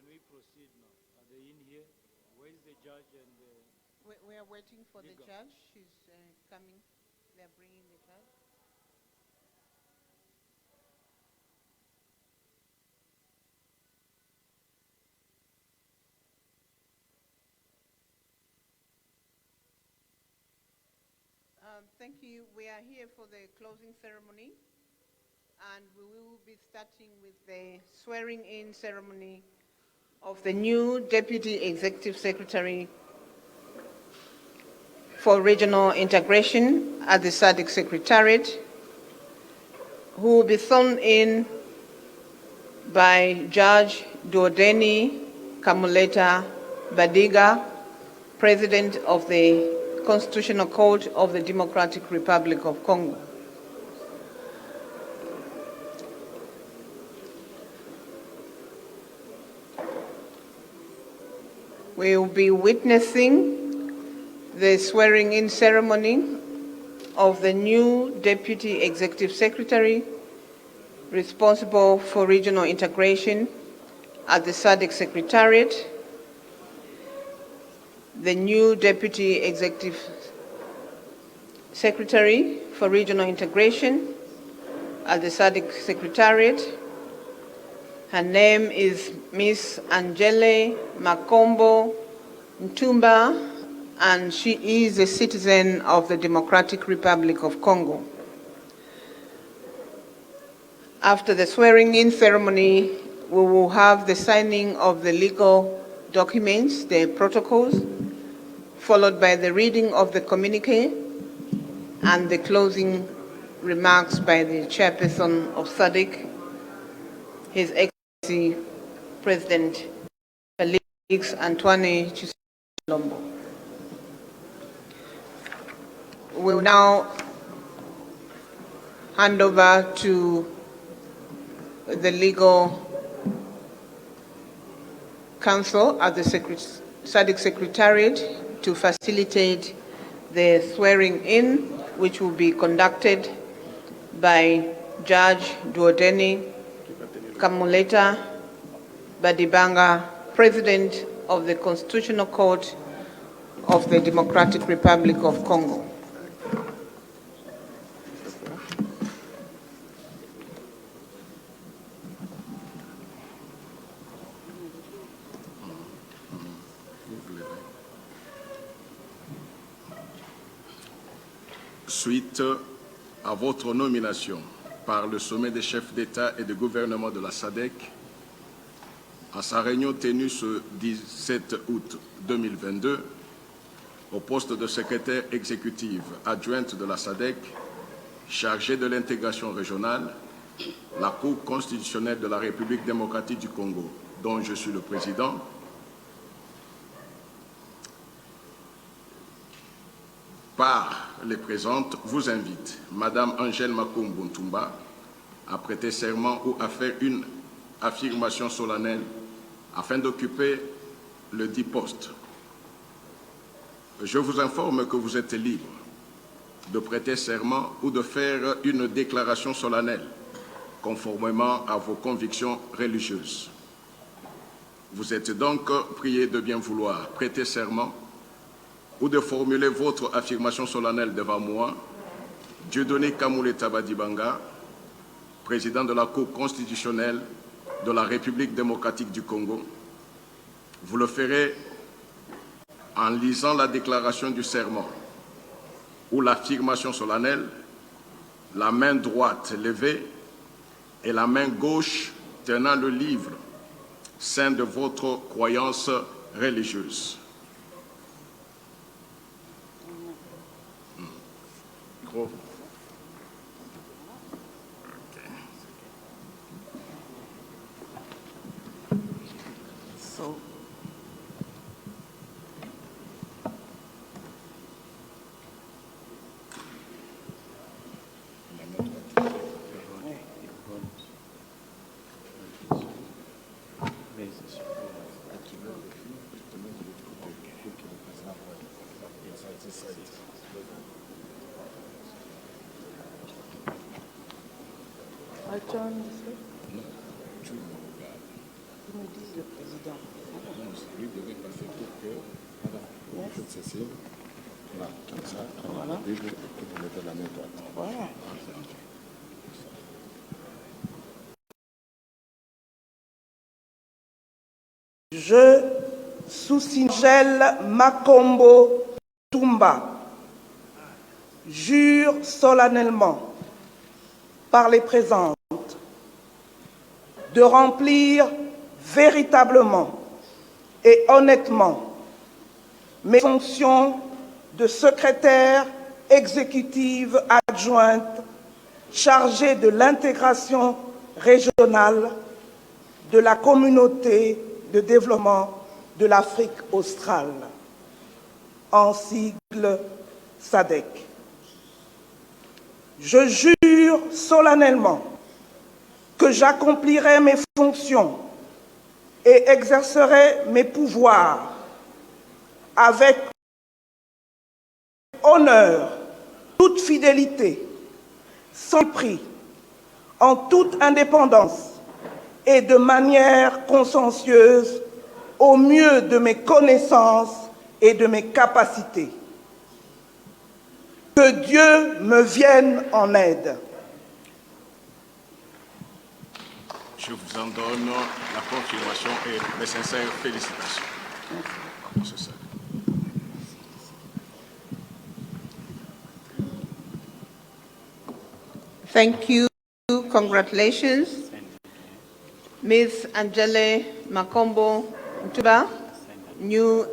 can we proceed now? Are they in here? Where is the judge and the... We are waiting for the Legal. judge. She's coming. They are bringing the judge. Thank you. We are here for the closing ceremony, and we will be starting with the swearing-in ceremony of the new Deputy Executive Secretary for Regional Integration at the Sadc Secretariat, who will be sworn in by Judge Duodeni Kamuleta Badiga, President of the Constitutional Court of the Democratic Republic of Congo. We will be witnessing the swearing-in ceremony of the new Deputy Executive Secretary responsible for regional integration at the Sadc Secretariat, the new Deputy Executive Secretary for Regional Integration at the Sadc Secretariat. Her name is Miss Angele Makombo Ntumba, and she is a citizen of the Democratic Republic of Congo. After the swearing-in ceremony, we will have the signing of the legal documents, the protocols, followed by the reading of the communique and the closing remarks by the chairperson of SADC, His Excellency President Felix Antoine Tshisekedi. We will now hand over to the legal counsel at the SADC Secretariat to facilitate the swearing-in, which will be conducted by Judge Duodeni Kamuleta Badibanga, President of the Constitutional Court of the Democratic Republic of Congo. Suite à votre nomination par le sommet des chefs d'État et de gouvernement de la SADC, à sa réunion tenue ce 17 août 2022, au poste de secrétaire exécutive adjointe de la SADC, chargée de l'intégration régionale, la Cour constitutionnelle de la République démocratique du Congo, dont je suis le président, par les présentes, vous invite, Madame Angèle Makombo Ntumba, à prêter serment ou à faire une affirmation solennelle afin d'occuper le dit poste. Je vous informe que vous êtes libre de prêter serment ou de faire une déclaration solennelle conformément à vos convictions religieuses. Vous êtes donc prié de bien vouloir prêter serment ou de formuler votre affirmation solennelle devant moi, Dieudonné Kamuleta Badibanga, président de la Cour constitutionnelle de la République démocratique du Congo. Vous le ferez en lisant la déclaration du serment ou l'affirmation solennelle, la main droite levée et la main gauche tenant le livre saint de votre croyance religieuse. Micro. So, I join this way. You me dis le président. Président. Lui devait passer pour que Madame Cécile, là, comme ça, Voilà. la Bible, et vous mettez la main droite. Voilà. Je, Sousinjel Makombo Tumba, jure solennellement par les présentes de remplir véritablement et honnêtement mes fonctions de secrétaire exécutive adjointe chargée de l'intégration régionale de la communauté de développement de l'Afrique australe, en sigle Sadc. Je jure solennellement que j'accomplirai mes fonctions et exercerai mes pouvoirs avec honneur, toute fidélité, sans prix, en toute indépendance et de manière consciencieuse au mieux de mes connaissances et de mes capacités. Que Dieu me vienne en aide. Je vous en donne la confirmation et mes sincères félicitations. C'est ça. Thank you. Congratulations. Ms. Angele Makombo Ntuba, new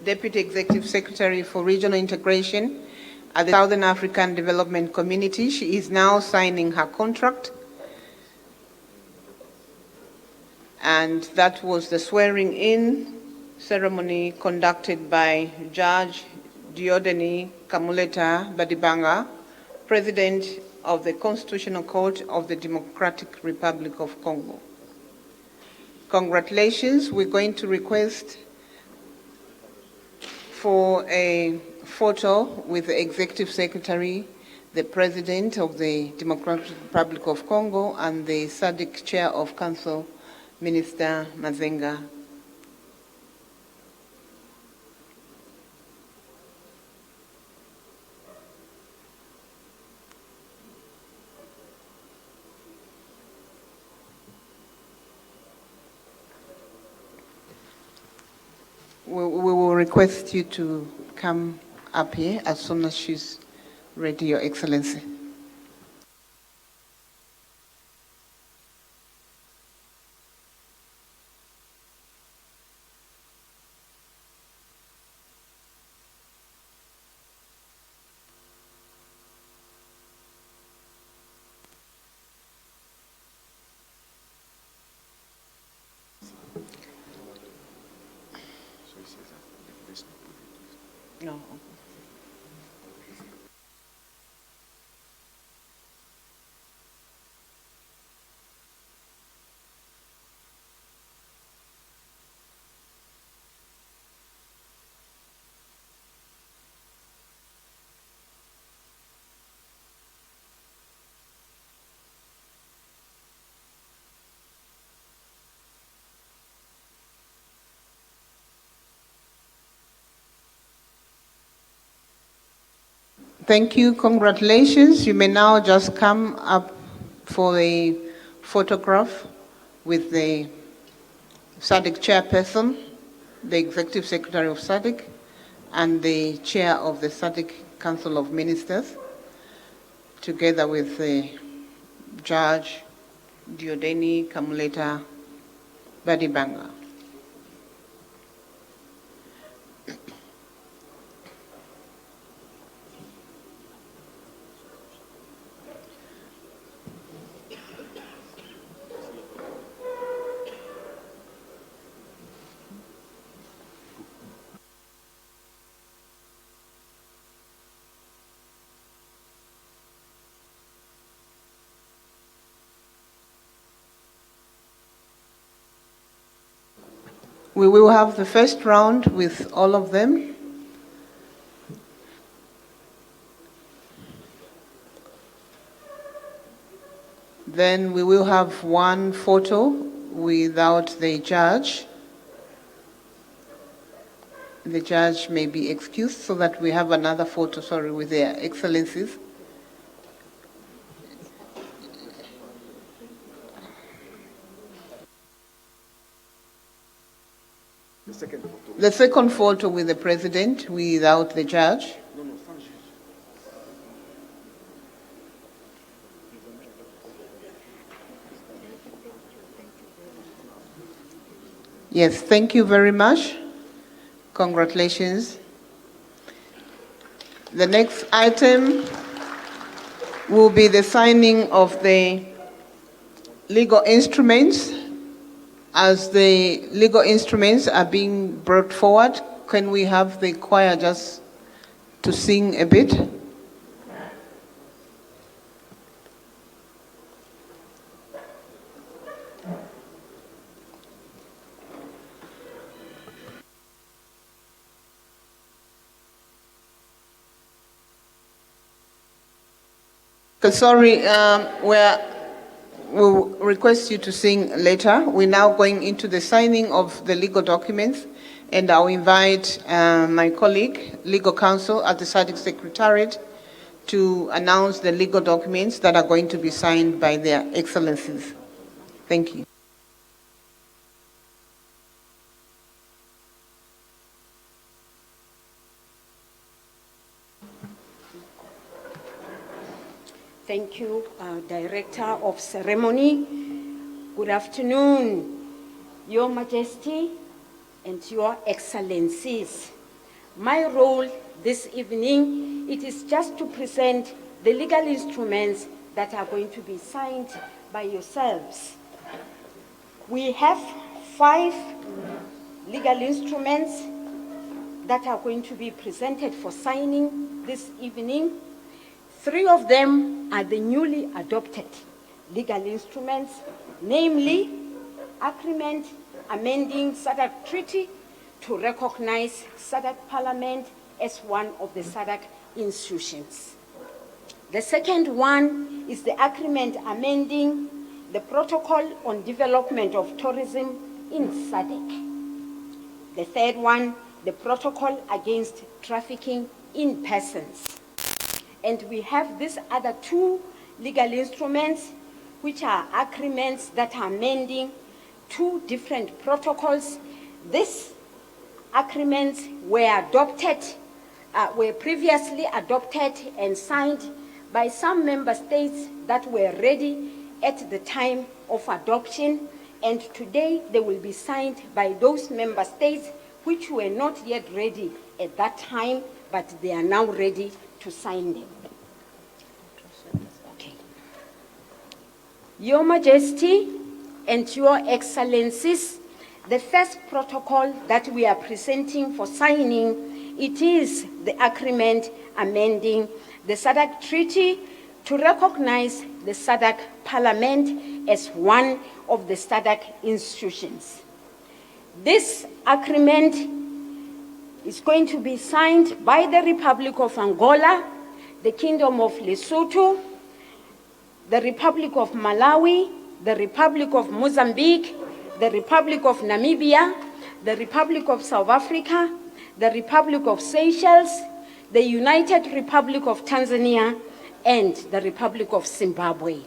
Deputy Executive Secretary for Regional Integration at the Southern African Development Community. She is now signing her contract. And that was the swearing-in ceremony conducted by Judge Diodeni Kamuleta Badibanga, President of the Constitutional Court of the Democratic Republic of Congo. Congratulations. We're going to request for a photo with the Executive Secretary, the President of the Democratic Republic of Congo, and the Sadc Chair of Council, Minister Mazenga. We will request you to come up here as soon as she's ready, Your Excellency. No. Thank you. Congratulations. You may now just come up for a photograph with the Sadc chairperson, the Executive Secretary of Sadc, and the Chair of the Sadc Council of Ministers, together with the Judge Diodeni Kamuleta Badibanga. We will have the first round with all of them. Then we will have one photo without the judge the judge may be excused so that we have another photo, sorry, with their excellencies. The second photo with the president without the judge. Yes, thank you very much. Congratulations. The next item will be the signing of the legal instruments. As the legal instruments are being brought forward, can we have the choir just to sing a bit? Sorry, we'll request you to sing later. We're now going into the signing of the legal documents, and I'll invite my colleague, legal counsel at the Sadc Secretariat, to announce the legal documents that are going to be signed by their excellencies. Thank you. Thank you, Director of Ceremony. Good afternoon, Your Majesty and Your Excellencies. My role this evening, it is just to present the legal instruments that are going to be signed by yourselves. We have 5 legal instruments that are going to be presented for signing this evening. 3 of them are the newly adopted legal instruments, namely Agreement amending Sadc Treaty to recognize Sadc Parliament as one of the Sadc institutions. The second one is the Agreement amending the Protocol on Development of Tourism in Sadc. The third one, the Protocol against Trafficking in Persons. And we have these other 2 legal instruments, which are agreements that are amending 2 different protocols. These agreements were previously adopted and signed by some member states that were ready at the time of adoption, and today they will be signed by those member states which were not yet ready at that time, but they are now ready to sign them. Okay. Your Majesty and Your Excellencies, the first protocol that we are presenting for signing, it is the agreement amending the Sadc Treaty to recognize the Sadc Parliament as one of the Sadc institutions. This agreement is going to be signed by the Republic of Angola, the Kingdom of Lesotho, the Republic of Malawi, the Republic of Mozambique, the Republic of Namibia, the Republic of South Africa, the Republic of Seychelles, the United Republic of Tanzania, and the Republic of Zimbabwe.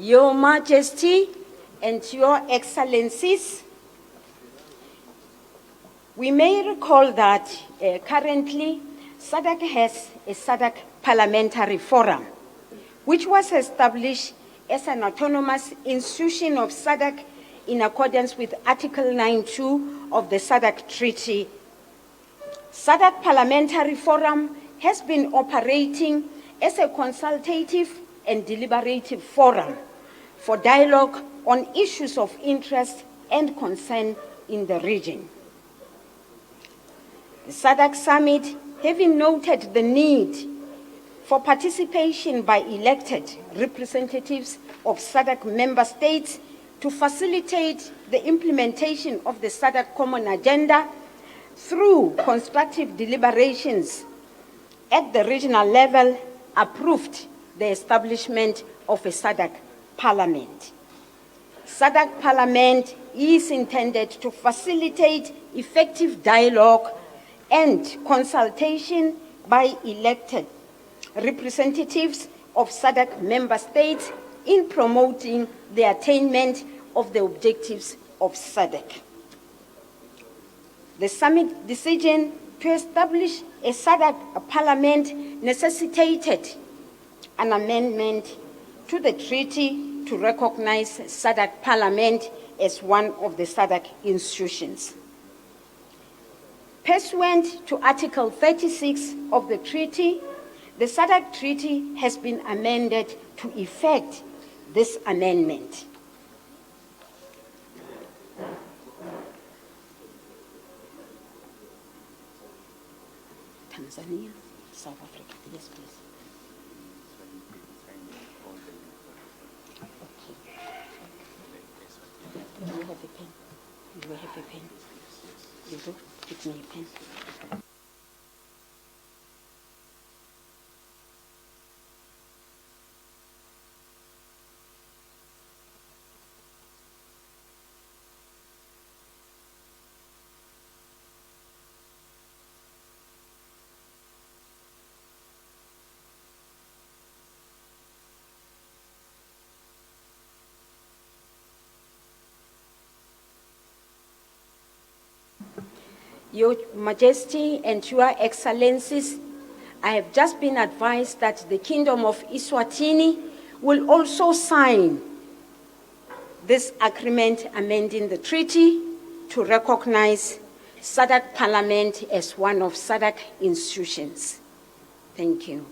Your Majesty and Your Excellencies, we may recall that currently SADC has a SADC Parliamentary Forum, which was established as an autonomous institution of SADC in accordance with Article 9.2 of the SADC Treaty. SADC Parliamentary Forum has been operating as a consultative and deliberative forum for dialogue on issues of interest and concern in the region. The SADC Summit, having noted the need for participation by elected representatives of SADC member states to facilitate the implementation of the SADC Common Agenda through constructive deliberations, at the regional level, approved the establishment of a Sadc Parliament. Sadc Parliament is intended to facilitate effective dialogue and consultation by elected representatives of Sadc member states in promoting the attainment of the objectives of Sadc. The summit decision to establish a Sadc Parliament necessitated an amendment to the treaty to recognize Sadc Parliament as one of the Sadc institutions. Pursuant to Article 36 of the treaty, the Sadc Treaty has been amended to effect this amendment. Tanzania, South Africa, yes please. Okay. Do you have a pen? Do you have a pen? You do? Give me a pen. Your Majesty and Your Excellencies, I have just been advised that the Kingdom of Eswatini will also sign this agreement amending the treaty to recognize Sadc Parliament as one of Sadc institutions. Thank you.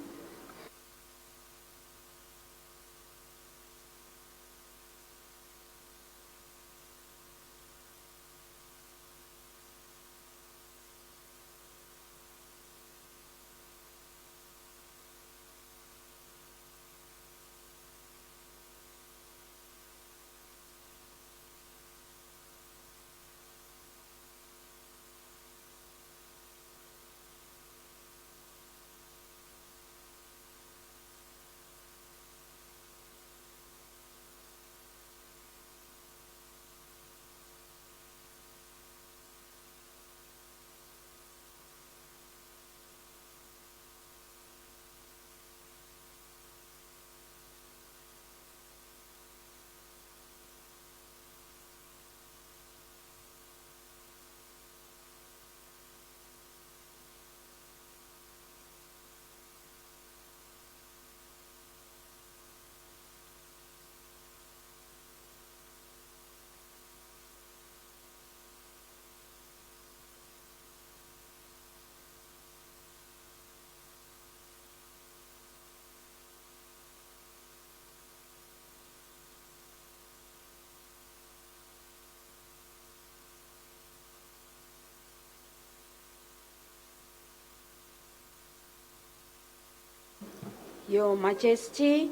Your Majesty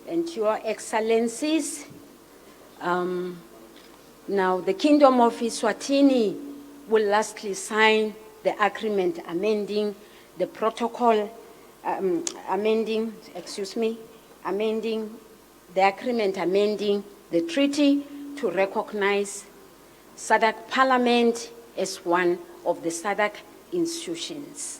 and Your Excellencies, now the Kingdom of Eswatini will lastly sign the agreement amending the protocol, amending the agreement amending the treaty to recognize Sadc Parliament as one of the Sadc institutions.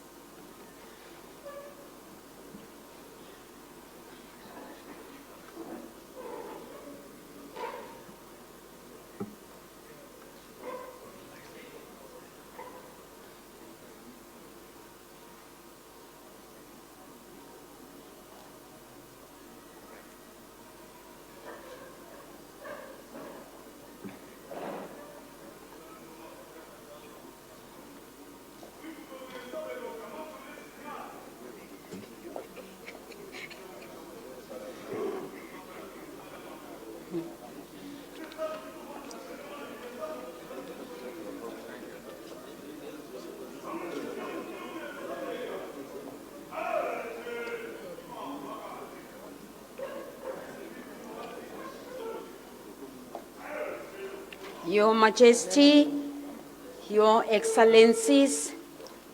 Your Majesty, Your Excellencies,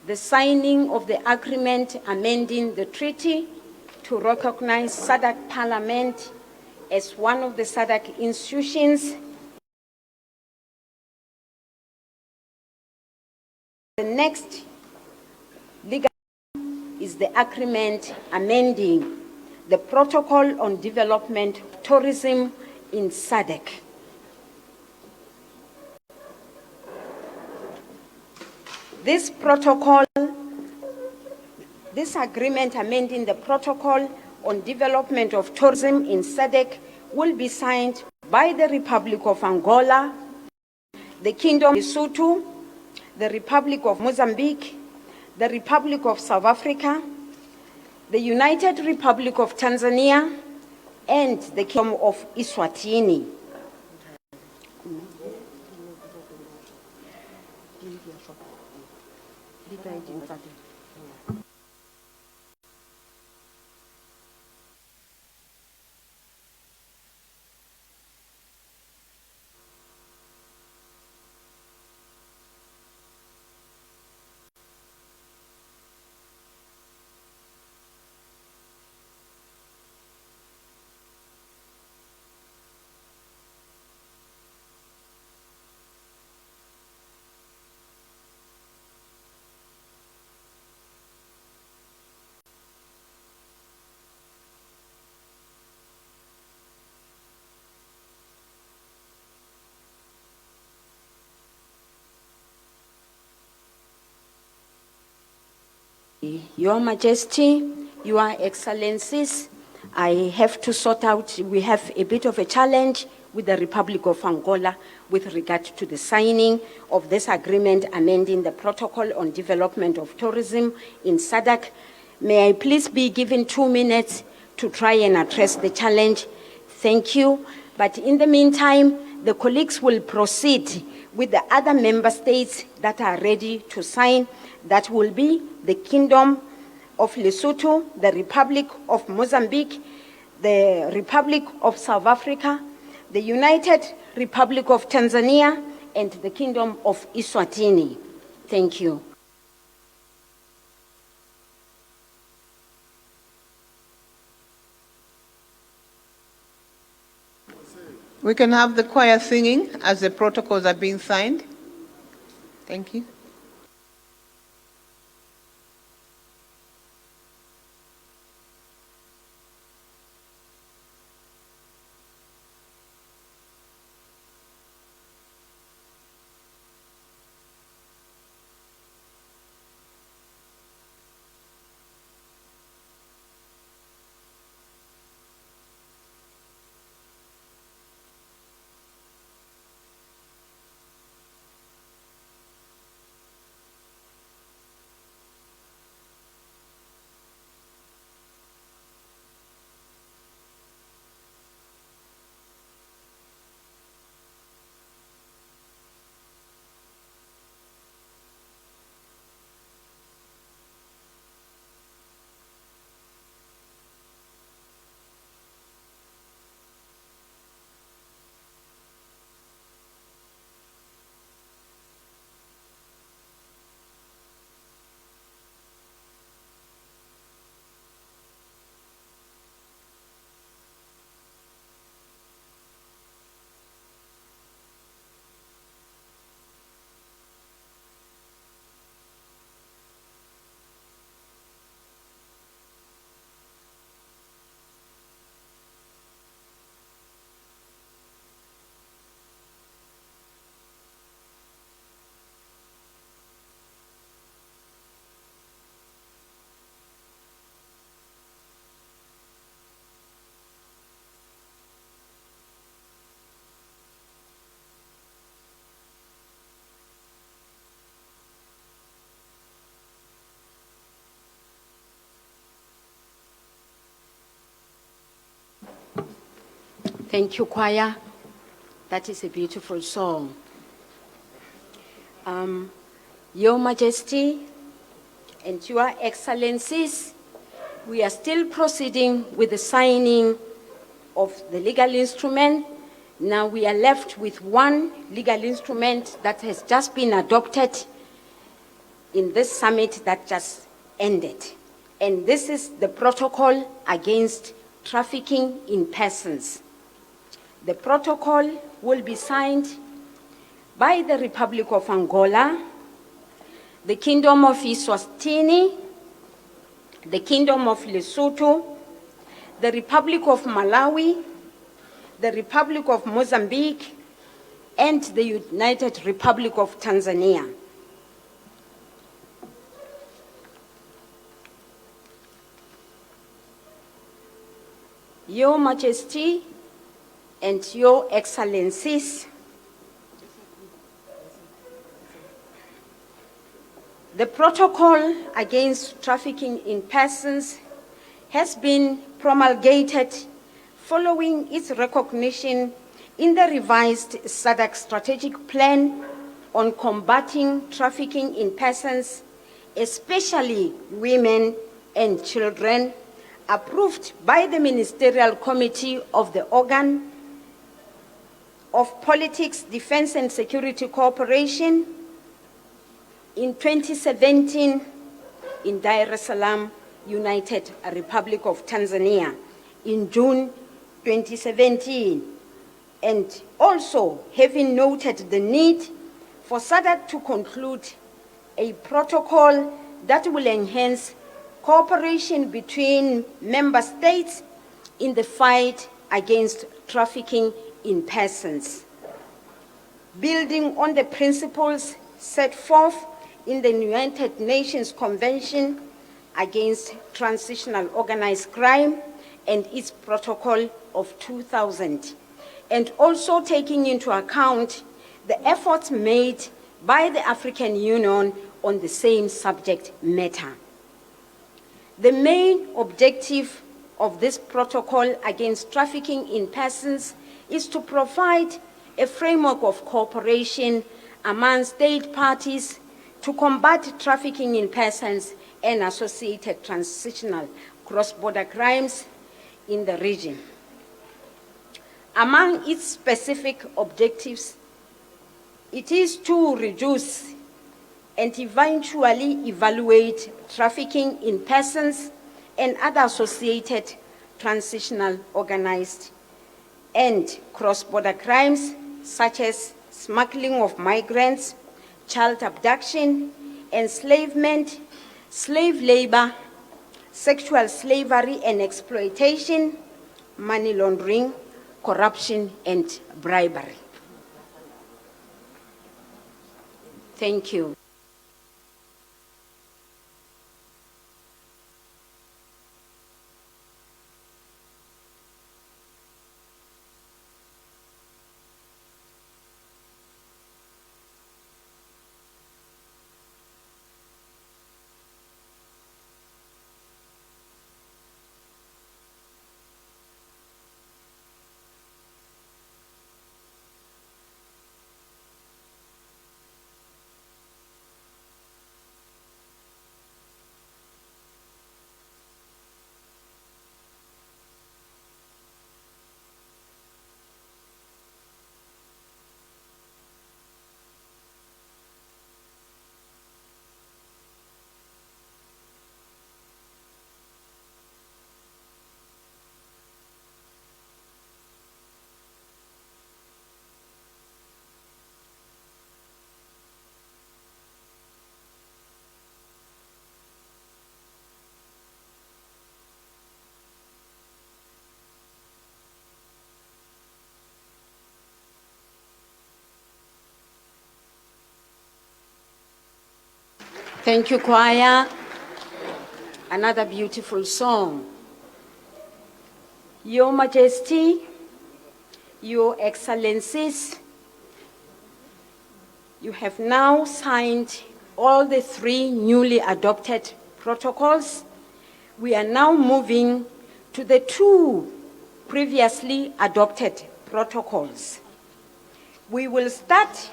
the signing of the agreement amending the treaty to recognize Sadc Parliament as one of the Sadc institutions. The next legal is the agreement amending the protocol on development of tourism in Sadc. This agreement amending the protocol on development of tourism in Sadc will be signed by the Republic of Angola, the Kingdom of Lesotho, the Republic of Mozambique, the Republic of South Africa, the United Republic of Tanzania, and the Kingdom of Eswatini. Your Majesty, Your Excellencies, I have to sort out, we have a bit of a challenge with the Republic of Angola with regard to the signing of this agreement amending the protocol on development of tourism in Sadc. May I please be given 2 minutes to try and address the challenge? Thank you. But in the meantime, the colleagues will proceed with the other member states that are ready to sign. That will be the Kingdom of Lesotho, the Republic of Mozambique, the Republic of South Africa, the United Republic of Tanzania, and the Kingdom of Eswatini. Thank you. We can have the choir singing as the protocols are being signed. Thank you. Thank you, choir. That is a beautiful song. Your Majesty and Your Excellencies, we are still proceeding with the signing of the legal instrument. Now we are left with one legal instrument that has just been adopted in this summit that just ended. And this is the protocol against trafficking in persons. The protocol will be signed by the Republic of Angola, the Kingdom of Eswatini, the Kingdom of Lesotho, the Republic of Malawi, the Republic of Mozambique, and the United Republic of Tanzania. Your Majesty and Your Excellencies, the protocol against trafficking in persons has been promulgated following its recognition in the revised Sadc strategic plan on combating trafficking in persons, especially women and children, approved by the Ministerial Committee of the Organ of Politics, Defense and Security Cooperation in 2017 in Dar es Salaam, United Republic of Tanzania in June 2017, and also having noted the need for Sadc to conclude a protocol that will enhance cooperation between member states in the fight against trafficking in persons. Building on the principles set forth in the United Nations Convention against Transitional Organized Crime and its protocol of 2000, and also taking into account the efforts made by the African Union on the same subject matter. The main objective of this protocol against trafficking in persons is to provide a framework of cooperation among state parties to combat trafficking in persons and associated transitional cross-border crimes in the region. Among its specific objectives, it is to reduce and eventually evaluate trafficking in persons and other associated transitional organized and cross-border crimes such as smuggling of migrants, child abduction, enslavement, slave labor, sexual slavery and exploitation, money laundering, corruption, and bribery. Thank you. Thank you, choir. Another beautiful song. Your Majesty, Your Excellencies, you have now signed all the 3 newly adopted protocols. We are now moving to the 2 previously adopted protocols. We will start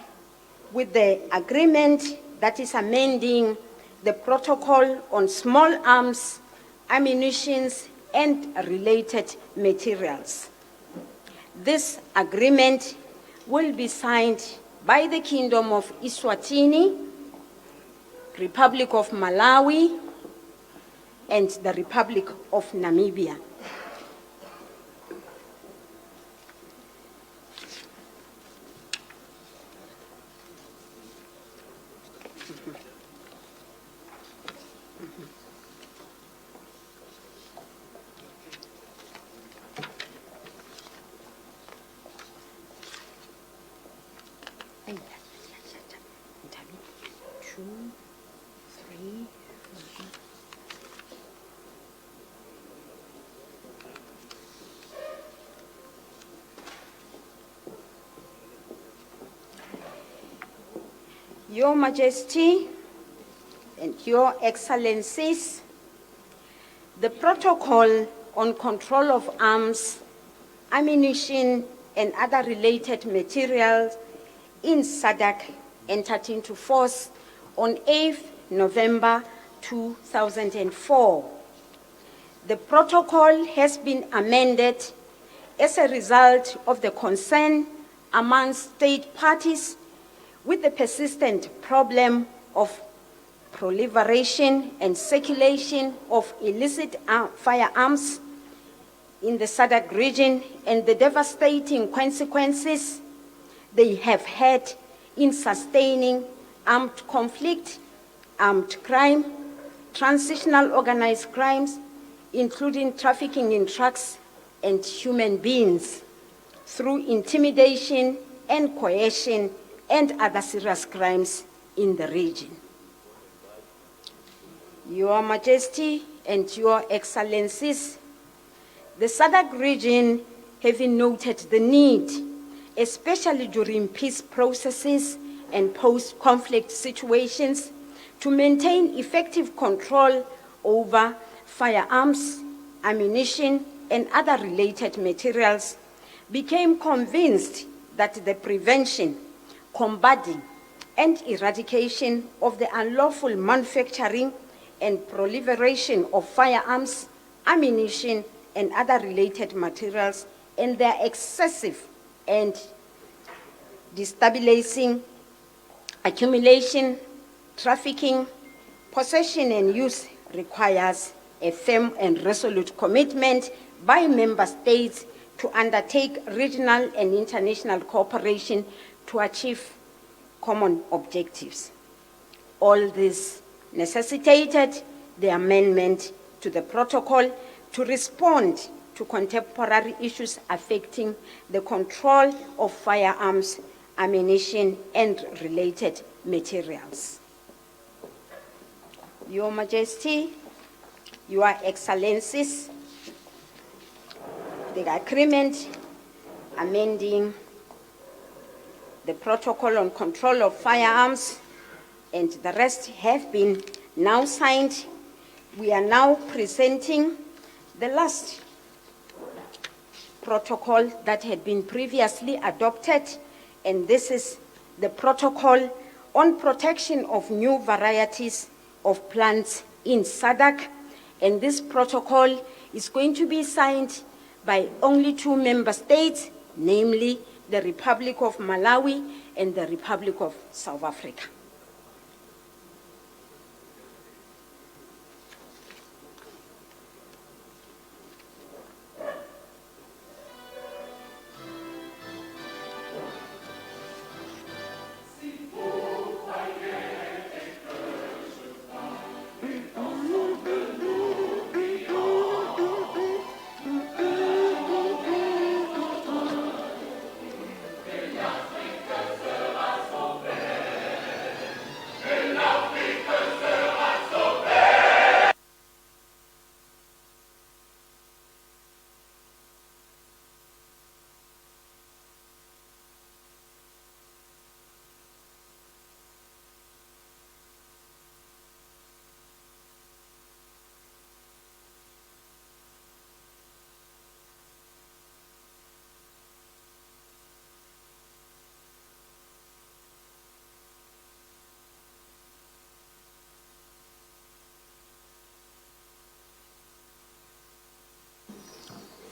with the agreement that is amending the protocol on small arms, ammunition, and related materials. This agreement will be signed by the Kingdom of Eswatini, Republic of Malawi, and the Republic of Namibia. Your Majesty and Your Excellencies, the Protocol on Control of Arms, Ammunition, and other related materials in Sadc entered into force on 8th November 2004. The protocol has been amended as a result of the concern among state parties with the persistent problem of proliferation and circulation of illicit firearms in the Sadc region and the devastating consequences they have had in sustaining armed conflict, armed crime, transitional organized crimes, including trafficking in drugs and human beings, through intimidation and coercion and other serious crimes in the region. Your Majesty and Your Excellencies, the Sadc region, having noted the need, especially during peace processes and post-conflict situations, to maintain effective control over firearms, ammunition, and other related materials, became convinced that the prevention, combating, and eradication of the unlawful manufacturing and proliferation of firearms, ammunition, and other related materials, and their excessive and destabilizing accumulation, trafficking, possession, and use requires a firm and resolute commitment by member states to undertake regional and international cooperation to achieve common objectives. All this necessitated the amendment to the protocol to respond to contemporary issues affecting the control of firearms, ammunition, and related materials. Your Majesty, Your Excellencies, the agreement amending the Protocol on Control of Firearms and the rest have been now signed. We are now presenting the last protocol that had been previously adopted, and this is the Protocol on Protection of New Varieties of Plants in Sadc, and this protocol is going to be signed by only 2 member states, namely the Republic of Malawi and the Republic of South Africa.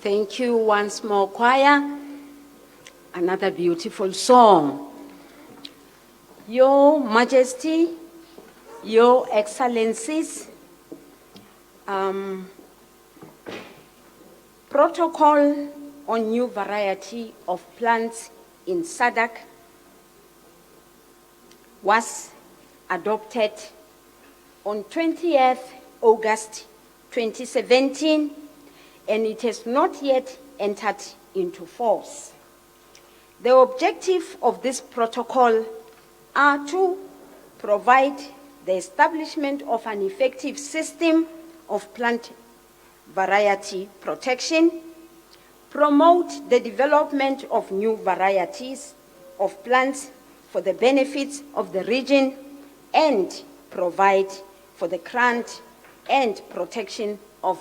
Thank you once more, choir. Another beautiful song. Your Majesty, Your Excellencies, protocol on new variety of plants in Sadc was adopted on 20th August 2017, and it has not yet entered into force. The objective of this protocol are to provide the establishment of an effective system of plant variety protection, promote the development of new varieties of plants for the benefits of the region, and provide for the grant and protection of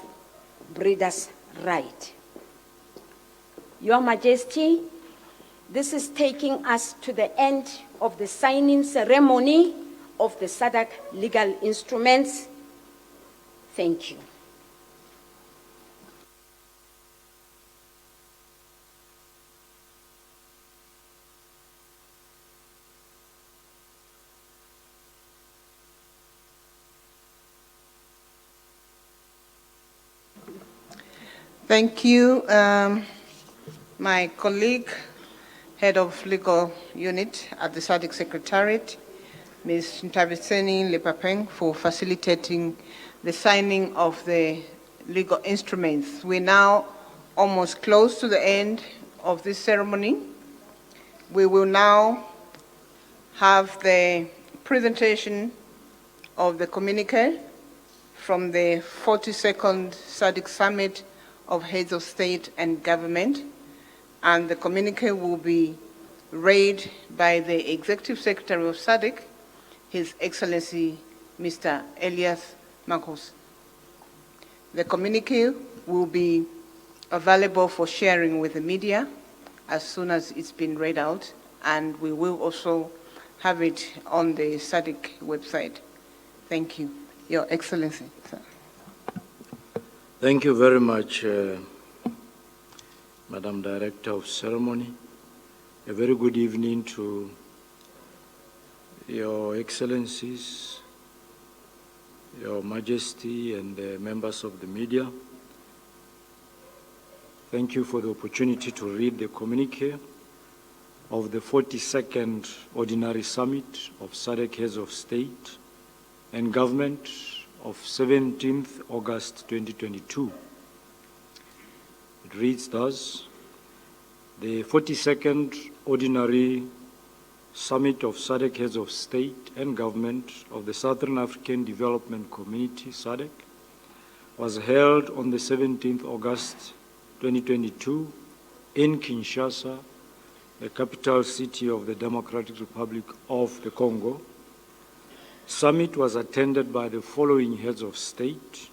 breeders' rights. Your Majesty, this is taking us to the end of the signing ceremony of the Sadc legal instruments. Thank you. Thank you, my colleague, Head of Legal Unit at the Sadc Secretariat, Ms. Ntabiseni Lepapeng, for facilitating the signing of the legal instruments. We're now almost close to the end of this ceremony. We will now have the presentation of the communique from the 42nd Sadc Summit of Heads of State and Government, and the communique will be read by the Executive Secretary of Sadc, His Excellency Mr. Elias Marcos. The communique will be available for sharing with the media as soon as it's been read out, and we will also have it on the Sadc website. Thank you, Your Excellency. Sir. Thank you very much, Madam Director of Ceremony. A very good evening to Your Excellencies, Your Majesty, and the members of the media. Thank you for the opportunity to read the communique of the 42nd Ordinary Summit of Sadc Heads of State and Government of 17th August 2022. It reads thus: the 42nd Ordinary Summit of Sadc Heads of State and Government of the Southern African Development Community, SADC, was held on the 17th August 2022 in Kinshasa, the capital city of the Democratic Republic of the Congo. Summit was attended by the following heads of state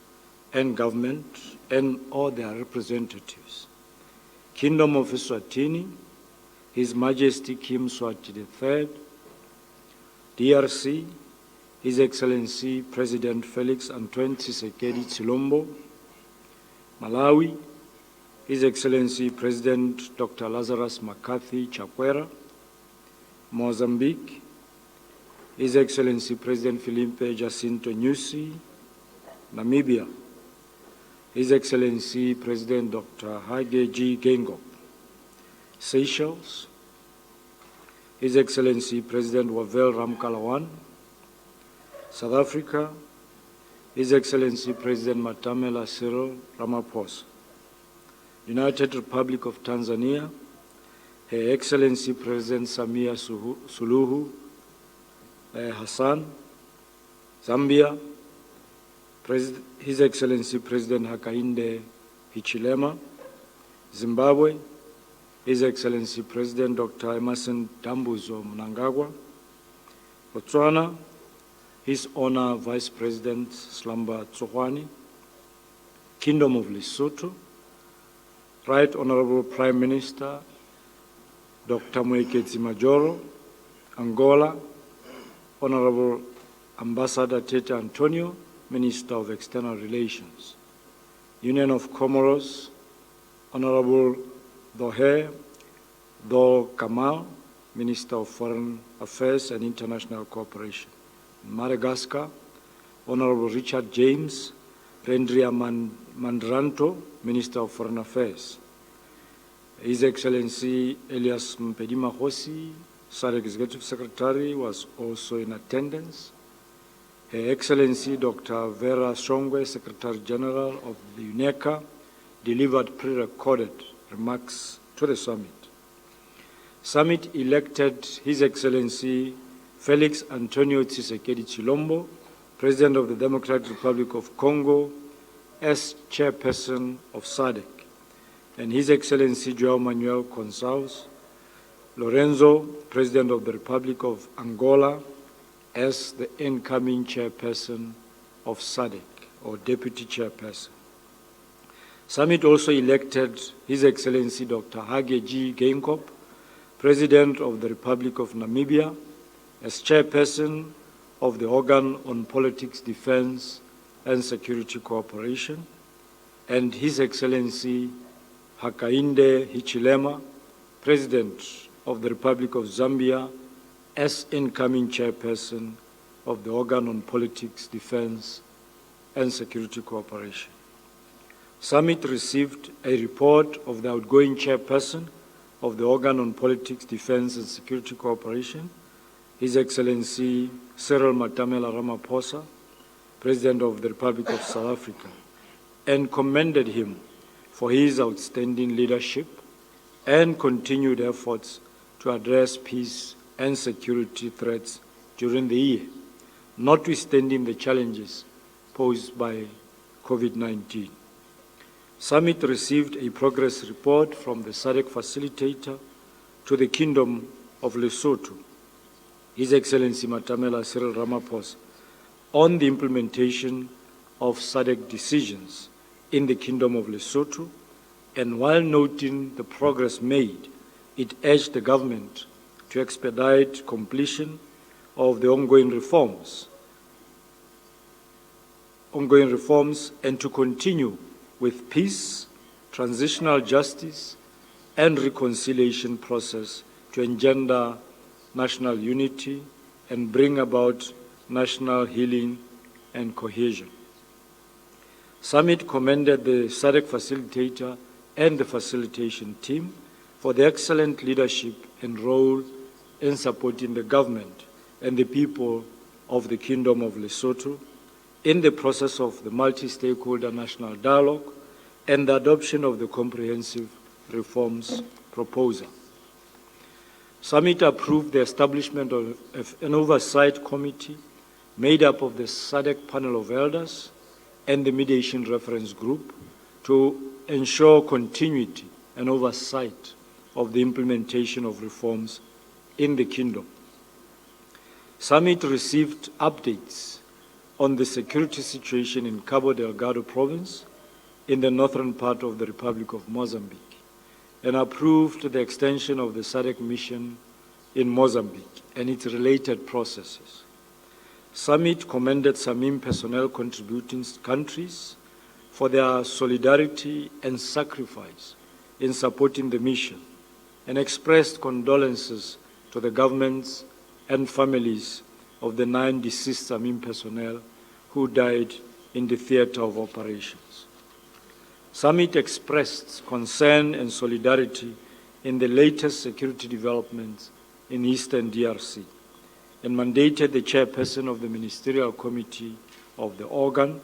and government and all their representatives: Kingdom of Eswatini, His Majesty Kim Swati III; DRC, His Excellency President Felix Antoine Tshisekedi Tshilombo; Malawi, His Excellency President Dr. Lazarus McCarthy Chakwera; Mozambique, His Excellency President Filipe Jacinto Nyusi; Namibia, His Excellency President Dr. Hage G. Geingob; Seychelles, His Excellency President Wavel Ramkalawan; South Africa, His Excellency President Matamela Cyril Ramaphosa; United Republic of Tanzania, Her Excellency President Samia Suluhu Hassan; Zambia, His Excellency President Hakainde Hichilema; Zimbabwe, His Excellency President Dr. Emerson Dambuzo Mnangagwa; Botswana, His Honor Vice President Slamba Tsohwane; Kingdom of Lesotho, Right Honorable Prime Minister Dr. Moeketsi Majoro; Angola, Honorable Ambassador Tete Antonio, Minister of External Relations; Union of Comoros, Honorable Dohe Do Kamal, Minister of Foreign Affairs and International Cooperation; Madagascar, Honorable Richard James Rendria Mandranto, Minister of Foreign Affairs. His Excellency Elias Mpedima Hosi, SADC Executive Secretary, was also in attendance. Her Excellency Dr. Vera Songwe, Secretary General of the UNECA, delivered pre-recorded remarks to the summit. Summit elected His Excellency Felix Antonio Tshisekedi Chilombo, President of the Democratic Republic of Congo, as Chairperson of SADC, and His Excellency João Manuel Gonçalves Lorenzo, President of the Republic of Angola, as the incoming Chairperson of SADC, or Deputy Chairperson. Summit also elected His Excellency Dr. Hage G. Geingob, President of the Republic of Namibia, as Chairperson of the Organ on Politics, Defense, and Security Cooperation, and His Excellency Hakainde Hichilema, President of the Republic of Zambia, as incoming Chairperson of the Organ on Politics, Defense, and Security Cooperation. Summit received a report of the outgoing Chairperson of the Organ on Politics, Defense, and Security Cooperation, His Excellency Cyril Matamela Ramaphosa, President of the Republic of South Africa, and commended him for his outstanding leadership and continued efforts to address peace and security threats during the year, notwithstanding the challenges posed by COVID-19. Summit received a progress report from the SADC facilitator to the Kingdom of Lesotho, His Excellency Matamela Cyril Ramaphosa, on the implementation of SADC decisions in the Kingdom of Lesotho, and while noting the progress made, it urged the government to expedite completion of the ongoing reforms and to continue with peace, transitional justice, and reconciliation process to engender national unity and bring about national healing and cohesion. Summit commended the SADC facilitator and the facilitation team for the excellent leadership and role in supporting the government and the people of the Kingdom of Lesotho in the process of the multi-stakeholder national dialogue and the adoption of the comprehensive reforms proposal. Summit approved the establishment of an oversight committee made up of the SADC panel of elders and the mediation reference group to ensure continuity and oversight of the implementation of reforms in the Kingdom. Summit received updates on the security situation in Cabo Delgado province in the northern part of the Republic of Mozambique and approved the extension of the SADC mission in Mozambique and its related processes. Summit commended SAMIM personnel contributing countries for their solidarity and sacrifice in supporting the mission and expressed condolences to the governments and families of the 9 deceased SAMIM personnel who died in the theater of operations. Summit expressed concern and solidarity in the latest security developments in Eastern DRC and mandated the chairperson of the Ministerial Committee of the organ,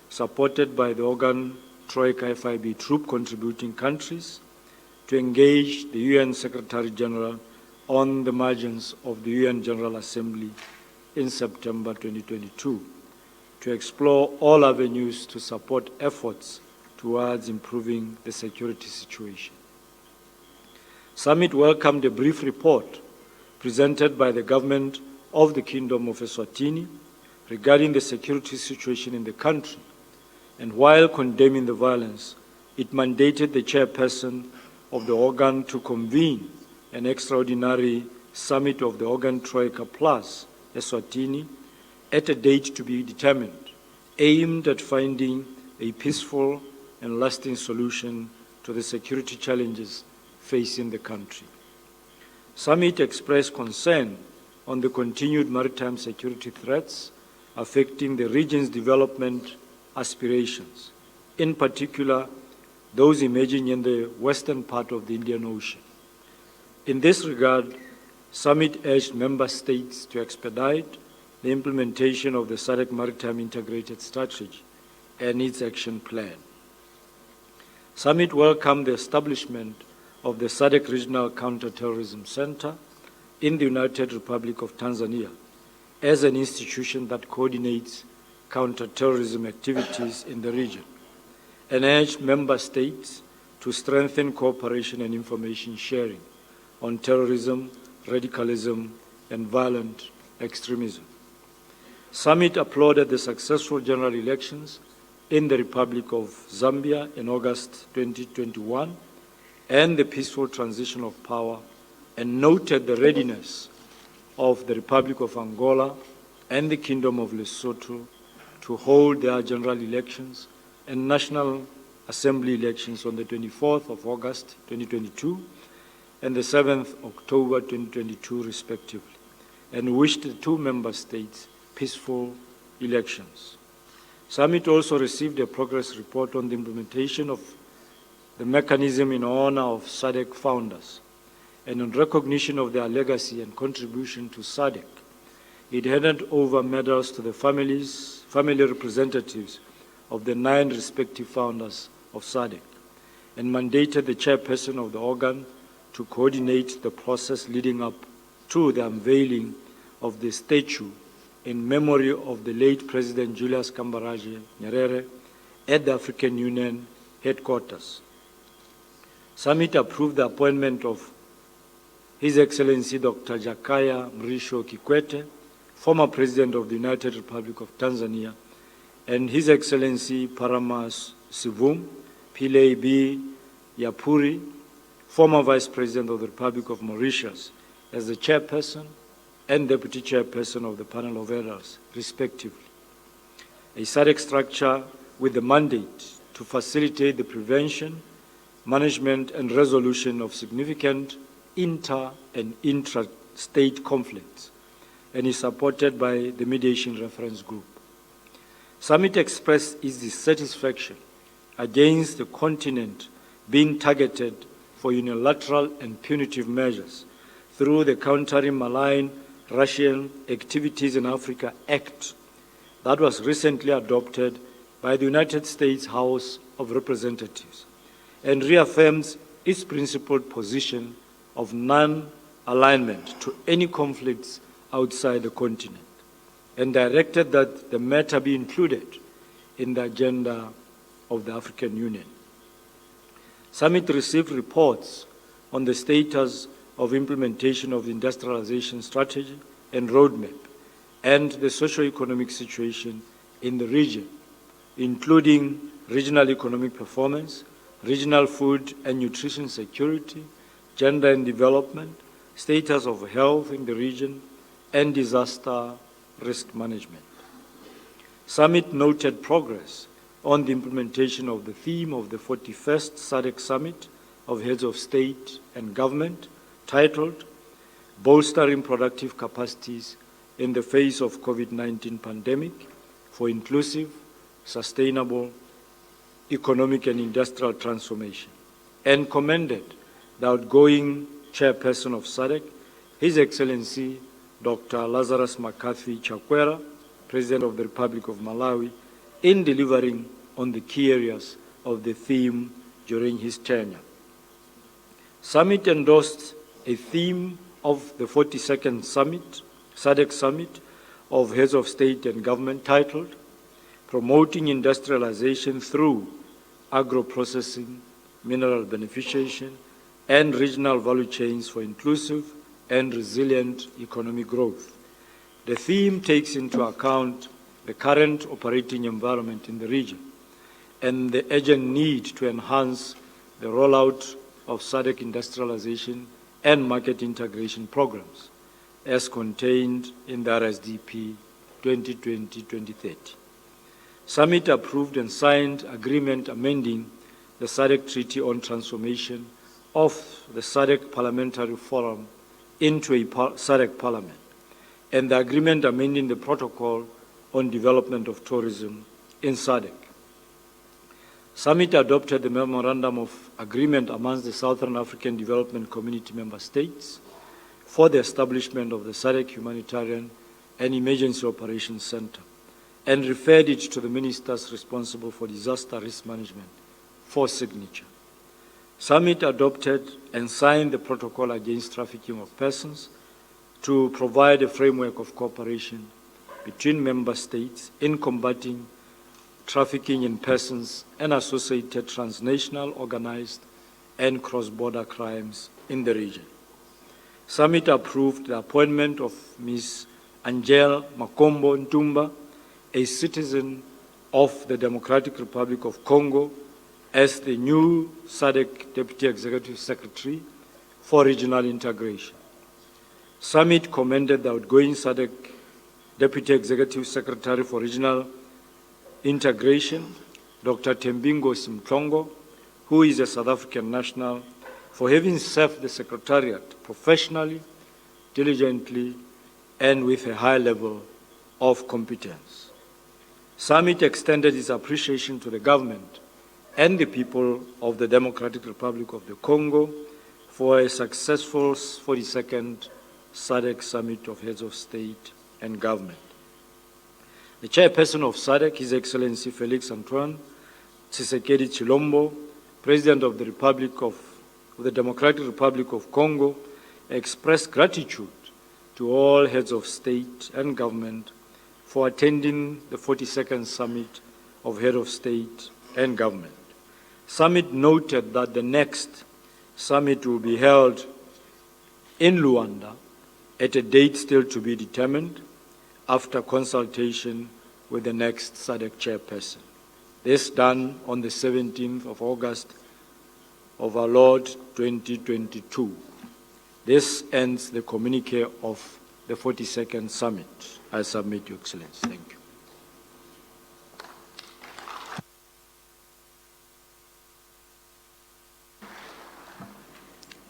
supported by the organ Troika FIB troop contributing countries, to engage the UN Secretary General on the margins of the UN General Assembly in September 2022 to explore all avenues to support efforts towards improving the security situation. Summit welcomed a brief report presented by the government of the Kingdom of Eswatini regarding the security situation in the country, and while condemning the violence, it mandated the chairperson of the organ to convene an extraordinary summit of the organ Troika Plus Eswatini at a date to be determined, aimed at finding a peaceful and lasting solution to the security challenges facing the country. Summit expressed concern on the continued maritime security threats affecting the region's development aspirations, in particular those emerging in the western part of the Indian Ocean. In this regard, Summit urged member states to expedite the implementation of the Sadc Maritime Integrated Strategy and its action plan. Summit welcomed the establishment of the Sadc Regional Counterterrorism Center in the United Republic of Tanzania as an institution that coordinates counterterrorism activities in the region, and urged member states to strengthen cooperation and information sharing on terrorism, radicalism, and violent extremism. Summit applauded the successful general elections in the Republic of Zambia in August 2021 and the peaceful transition of power, and noted the readiness of the Republic of Angola and the Kingdom of Lesotho to hold their general elections and National Assembly elections on the 24th of August 2022 and the 7th October 2022 respectively, and wished the two member states peaceful elections. Summit also received a progress report on the implementation of the mechanism in honor of Sadc founders, and in recognition of their legacy and contribution to Sadc, it handed over medals to the family representatives of the 9 respective founders of Sadc, and mandated the chairperson of the organ to coordinate the process leading up to the unveiling of the statue in memory of the late President Julius Kambarage Nyerere at the African Union headquarters. Summit approved the appointment of His Excellency Dr. Jakaya Mrisho Kikwete, former President of the United Republic of Tanzania, and His Excellency Paramas Sivum Pillay B. Yapuri, former Vice President of the Republic of Mauritius, as the Chairperson and Deputy Chairperson of the Panel of Elders, respectively. A Sadc structure with the mandate to facilitate the prevention, management, and resolution of significant inter- and intra-state conflicts, and is supported by the Mediation Reference Group. Summit expressed its dissatisfaction against the continent being targeted for unilateral and punitive measures through the Countering Malign Russian Activities in Africa Act that was recently adopted by the United States House of Representatives, and reaffirms its principled position of non-alignment to any conflicts outside the continent, and directed that the matter be included in the agenda of the African Union. Summit received reports on the status of implementation of the industrialization strategy and roadmap and the socio-economic situation in the region, including regional economic performance, regional food and nutrition security, gender and development, status of health in the region, and disaster risk management. Summit noted progress on the implementation of the theme of the 41st Sadc Summit of Heads of State and Government, titled Bolstering Productive Capacities in the Face of COVID-19 Pandemic for Inclusive, Sustainable Economic and Industrial Transformation, and commended the outgoing chairperson of Sadc, His Excellency Dr. Lazarus McCarthy Chakwera, President of the Republic of Malawi, in delivering on the key areas of the theme during his tenure. Summit endorsed a theme of the 42nd Summit, Sadc Summit of Heads of State and Government, titled Promoting Industrialization Through Agro-Processing, Mineral Beneficiation, and Regional Value Chains for Inclusive and Resilient Economic Growth. The theme takes into account the current operating environment in the region and the urgent need to enhance the rollout of Sadc industrialization and market integration programs as contained in the RSDP 2020-2030. Summit approved and signed agreement amending the Sadc Treaty on Transformation of the Sadc Parliamentary Forum into a Sadc Parliament, and the agreement amending the protocol on development of tourism in SADC. Summit adopted the Memorandum of Agreement amongst the Southern African Development Community member states for the establishment of the SADC Humanitarian and Emergency Operations Center and referred it to the ministers responsible for disaster risk management for signature. Summit adopted and signed the protocol against trafficking of persons to provide a framework of cooperation between member states in combating trafficking in persons and associated transnational, organized, and cross-border crimes in the region. Summit approved the appointment of Ms. Angel Makombo Ntumba, a citizen of the Democratic Republic of Congo, as the new SADC Deputy Executive Secretary for Regional Integration. Summit commended the outgoing SADC Deputy Executive Secretary for Regional Integration, Dr. Tembingo Simplongo, who is a South African national, for having served the Secretariat professionally, diligently, and with a high level of competence. Summit extended its appreciation to the government and the people of the Democratic Republic of the Congo for a successful 42nd SADC Summit of Heads of State and Government. The chairperson of SADC, His Excellency Felix Antoine Tshisekedi Chilombo, President of the Democratic Republic of Congo, expressed gratitude to all heads of state and government for attending the 42nd Summit of Head of State and Government. Summit noted that the next summit will be held in Luanda at a date still to be determined after consultation with the next SADC chairperson. This done on the 17th of August of our Lord 2022. This ends the communique of the 42nd Summit. I submit, Your Excellency. Thank you.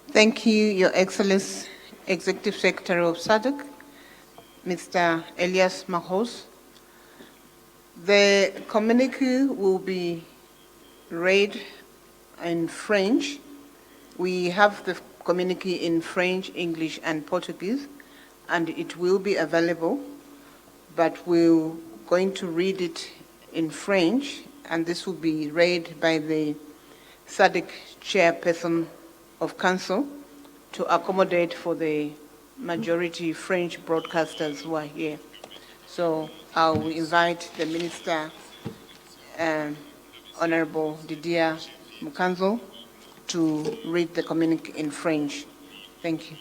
Thank you, Your Excellency, Executive Secretary of SADC, Mr. Elias Mahos. The communique will be read in French. We have the communique in French, English, and Portuguese, and it will be available, but we're going to read it in French, and this will be read by the SADC chairperson of council to accommodate for the majority French broadcasters who are here. So I will invite the Minister, Honorable Didier Mukanzo, to read the communique in French. Thank you.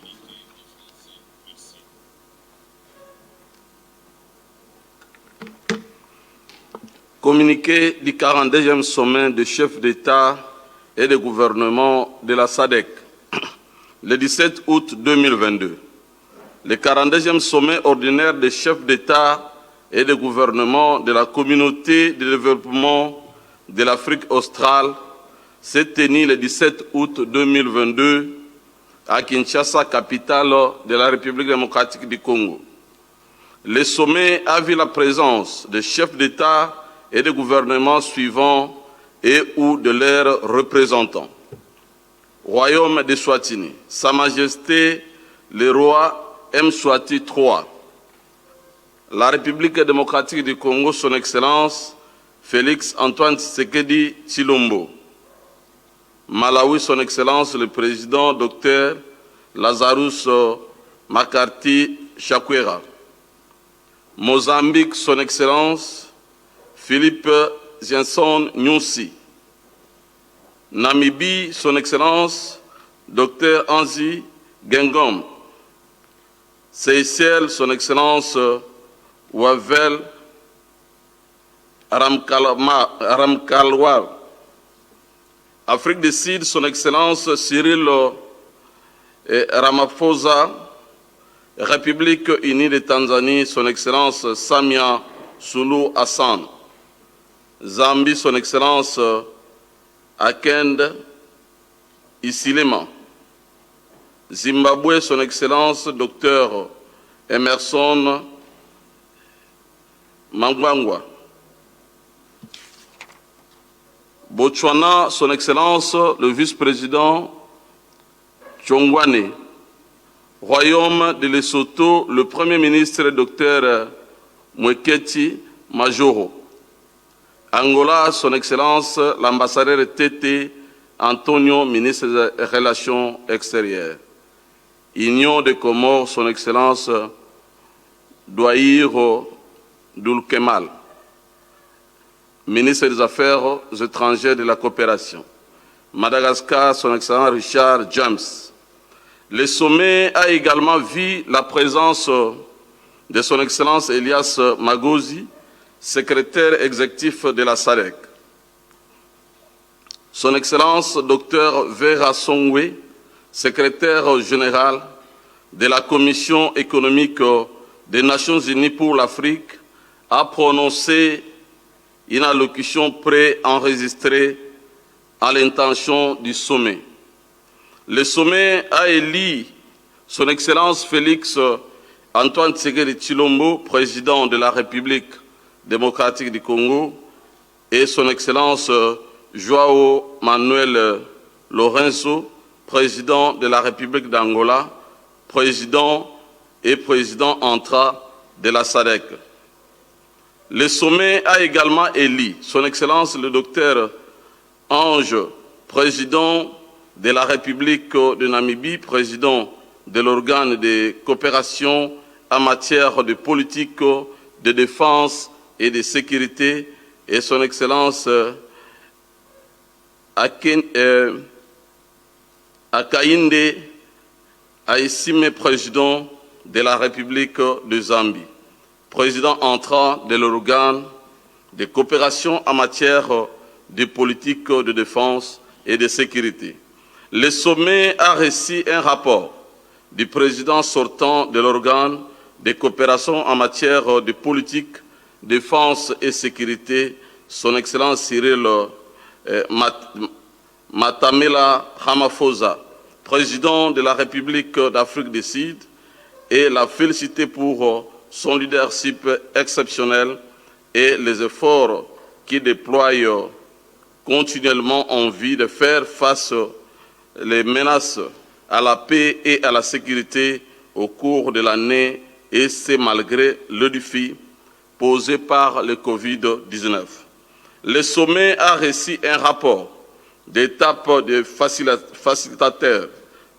Communiqué du 42e sommet des chefs d'État et de gouvernement de la SADC, le 17 août 2022. Le 42e sommet ordinaire des chefs d'État et de gouvernement de la communauté de développement de l'Afrique australe s'est tenu le 17 août 2022 à Kinshasa, capitale de la République démocratique du Congo. Le sommet a vu la présence des chefs d'État et de gouvernement suivants et ou de leurs représentants. Royaume de Swatini, Sa Majesté le roi M23 III, la République démocratique du Congo, Son Excellence Félix Antoine Tshisekedi Tshilombo, Malawi, Son Excellence le Président Dr Lazarus Makarti Chakwera, Mozambique, Son Excellence Philippe Jenson Nyusi, Namibie, Son Excellence Dr Anzi Gengom, Seychelles, Son Excellence Wavel Ramkalwar, Afrique du Sud, Son Excellence Cyril Ramaphosa, République unie de Tanzanie, Son Excellence Samia Suluhu Hassan, Zambie, Son Excellence Akende Isilema, Zimbabwe, Son Excellence Dr Emerson Mangwangwa. Botswana, Son Excellence le vice-président Tchongwane. Royaume de Lesotho, le Premier ministre Dr Mweketi Majoro. Angola, Son Excellence l'ambassadeur Tete Antonio, ministre des Relations extérieures. Union des Comores, Son Excellence Douaïro Doulkemal, ministre des Affaires étrangères de la coopération. Madagascar, Son Excellence Richard James. Le sommet a également vu la présence de Son Excellence Elias Magosi, secrétaire exécutif de la Sadc. Son Excellence Dr Vera Songwe, secrétaire général de la Commission économique des Nations Unies pour l'Afrique, a prononcé une allocution préenregistrée à l'intention du sommet. Le sommet a élu Son Excellence Félix Antoine Tshisekedi Tshilombo, président de la République démocratique du Congo, et Son Excellence João Manuel Lourenço, président de la République d'Angola, président entrant de la Sadc. Le sommet a également élu Son Excellence le docteur Ange, président de la République de Namibie, président de l'organe de coopération en matière de politique de défense et de sécurité, et Son Excellence Akainde Aïssime, président de la République de Zambie, président entrant de l'organe de coopération en matière de politique de défense et de sécurité. Le sommet a reçu un rapport du président sortant de l'organe de coopération en matière de politique, défense et sécurité, Son Excellence Cyril Matamela Ramaphosa, président de la République d'Afrique du Sud, et l'a félicité pour son leadership exceptionnel et les efforts qu'il déploie continuellement en vue de faire face aux menaces à la paix et à la sécurité au cours de l'année, et c'est malgré le défi posé par le Covid-19. Le sommet a reçu un rapport d'étape des facilitateurs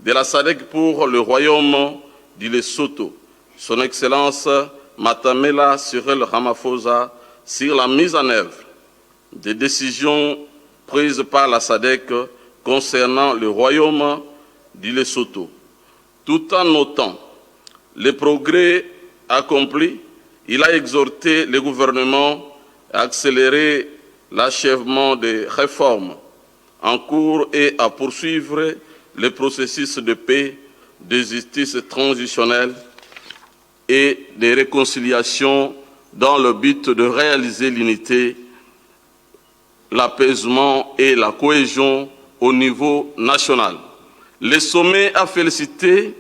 de la Sadc pour le royaume du Lesotho, Son Excellence Matamela Cyril Ramaphosa, sur la mise en œuvre des décisions prises par la Sadc concernant le royaume du Lesotho. Tout en notant les progrès accomplis, il a exhorté le gouvernement à accélérer l'achèvement des réformes en cours et à poursuivre le processus de paix, de justice transitionnelle et de réconciliation dans le but de réaliser l'unité, l'apaisement et la cohésion au niveau national. Le sommet a félicité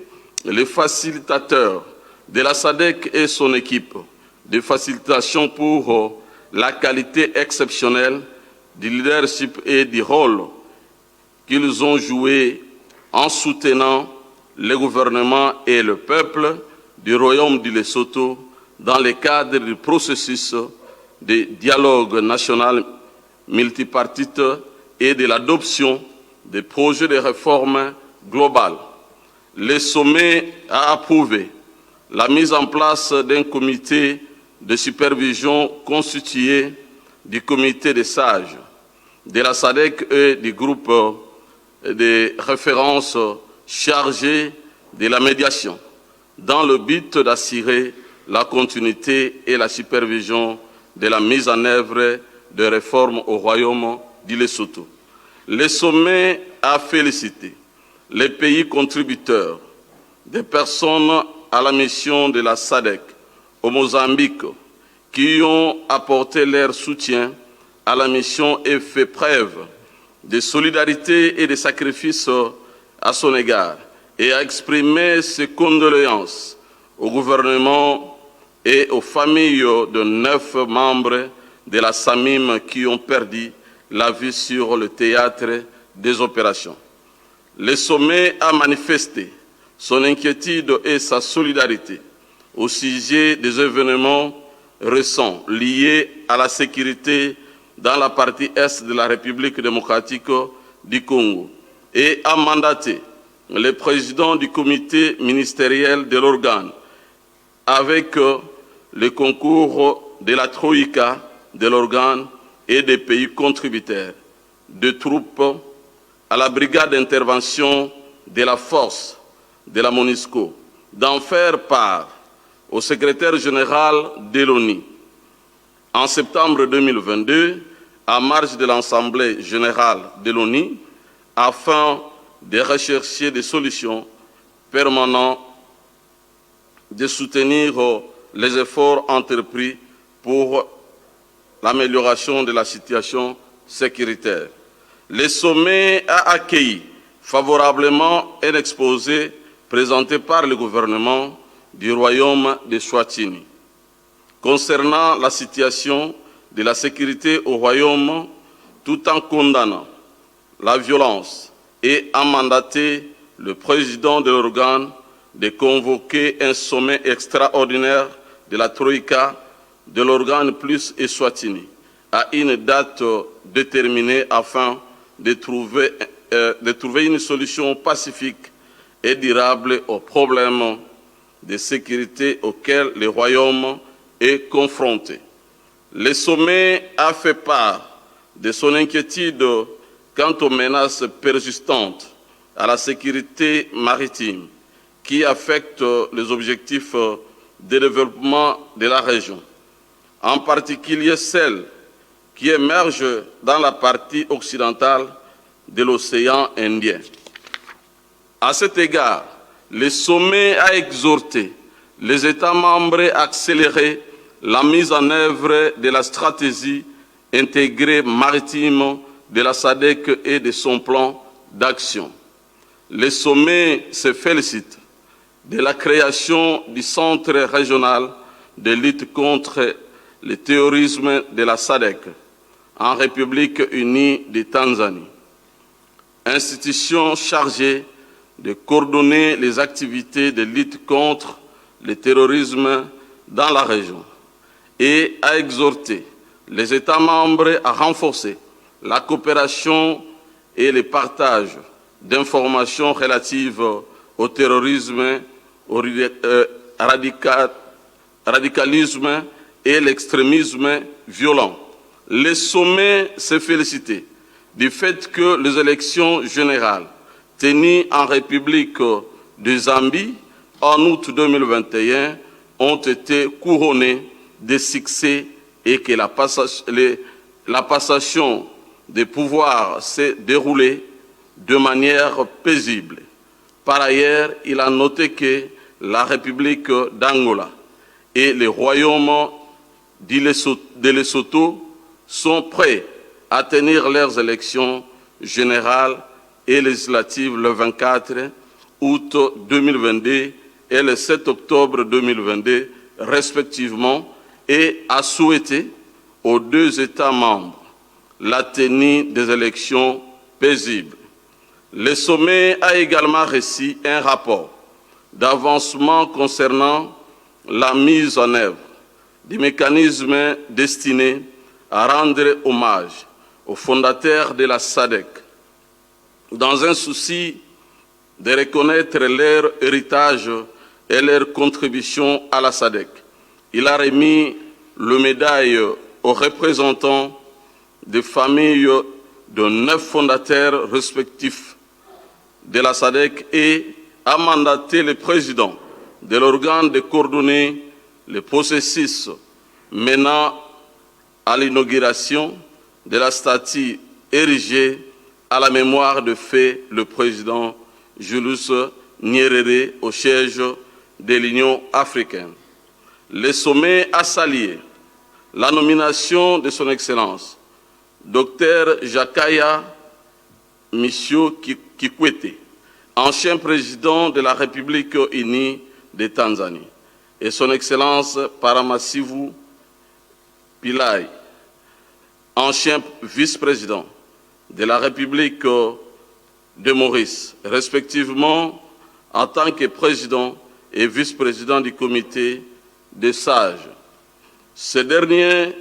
les facilitateurs de la Sadc et son équipe de facilitation pour la qualité exceptionnelle du leadership et du rôle qu'ils ont joué en soutenant le gouvernement et le peuple du royaume du Lesotho dans le cadre du processus de dialogue national multipartite et de l'adoption des projets de réforme globale. Le sommet a approuvé la mise en place d'un comité de supervision constitué du comité des sages de la Sadc et du groupe de référence chargé de la médiation, dans le but d'assurer la continuité et la supervision de la mise en œuvre de réformes au royaume du Lesotho. Le sommet a félicité les pays contributeurs, des personnes à la mission de la Sadc au Mozambique, qui ont apporté leur soutien à la mission et fait preuve de solidarité et de sacrifice à son égard, et a exprimé ses condoléances au gouvernement et aux familles de 9 membres de la SAMIM qui ont perdu la vie sur le théâtre des opérations. Le sommet a manifesté son inquiétude et sa solidarité au sujet des événements récents liés à la sécurité dans la partie est de la République démocratique du Congo et a mandaté le président du comité ministériel de l'organe avec le concours de la Troïka de l'organe et des pays contributeurs de troupes à la brigade d'intervention de la force de la MONUSCO d'en faire part au secrétaire général de l'ONU. En septembre 2022, à marge de l'Assemblée générale de l'ONU, afin de rechercher des solutions permanentes, de soutenir les efforts entrepris pour l'amélioration de la situation sécuritaire. Le sommet a accueilli favorablement un exposé présenté par le gouvernement du Royaume de Swatini concernant la situation de la sécurité au Royaume, tout en condamnant la violence et a mandaté le président de l'organe de convoquer un sommet extraordinaire de la Troïka de l'organe plus Eswatini à une date déterminée afin de trouver une solution pacifique et durable aux problèmes de sécurité auxquels le Royaume est confronté. Le sommet a fait part de son inquiétude quant aux menaces persistantes à la sécurité maritime qui affectent les objectifs de développement de la région, en particulier celles qui émergent dans la partie occidentale de l'océan Indien. À cet égard, le sommet a exhorté les États membres à accélérer la mise en œuvre de la stratégie intégrée maritime de la Sadc et de son plan d'action. Le sommet se félicite de la création du Centre régional de lutte contre le terrorisme de la Sadc en République unie de Tanzanie, institution chargée de coordonner les activités de lutte contre le terrorisme dans la région, et a exhorté les États membres à renforcer la coopération et le partage d'informations relatives au terrorisme, au radicalisme et l'extrémisme violent. Le sommet s'est félicité du fait que les élections générales tenues en République de Zambie en août 2021 ont été couronnées de succès et que la passation des pouvoirs s'est déroulée de manière paisible. Par ailleurs, il a noté que la République d'Angola et le Royaume de Lesotho sont prêts à tenir leurs élections générales et législatives le 24 août 2022 et le 7 octobre 2022, respectivement, et a souhaité aux 2 États membres la tenue des élections paisibles. Le sommet a également reçu un rapport d'avancement concernant la mise en œuvre des mécanismes destinés à rendre hommage aux fondateurs de la Sadc, dans un souci de reconnaître leur héritage et leur contribution à la Sadc. Il a remis le médaille aux représentants des familles de 9 fondateurs respectifs de la Sadc et a mandaté le président de l'organe de coordonner le processus menant à l'inauguration de la statue érigée à la mémoire de fait le président Julius Nyerere au siège de l'Union africaine. Le sommet a salué la nomination de son Excellence, Dr Jakaya Mrisho Kikwete, ancien président de la République unie de Tanzanie, et son Excellence Paramasivu Pillai, ancien vice-président de la République de Maurice, respectivement en tant que président et vice-président du comité des sages. Ce dernier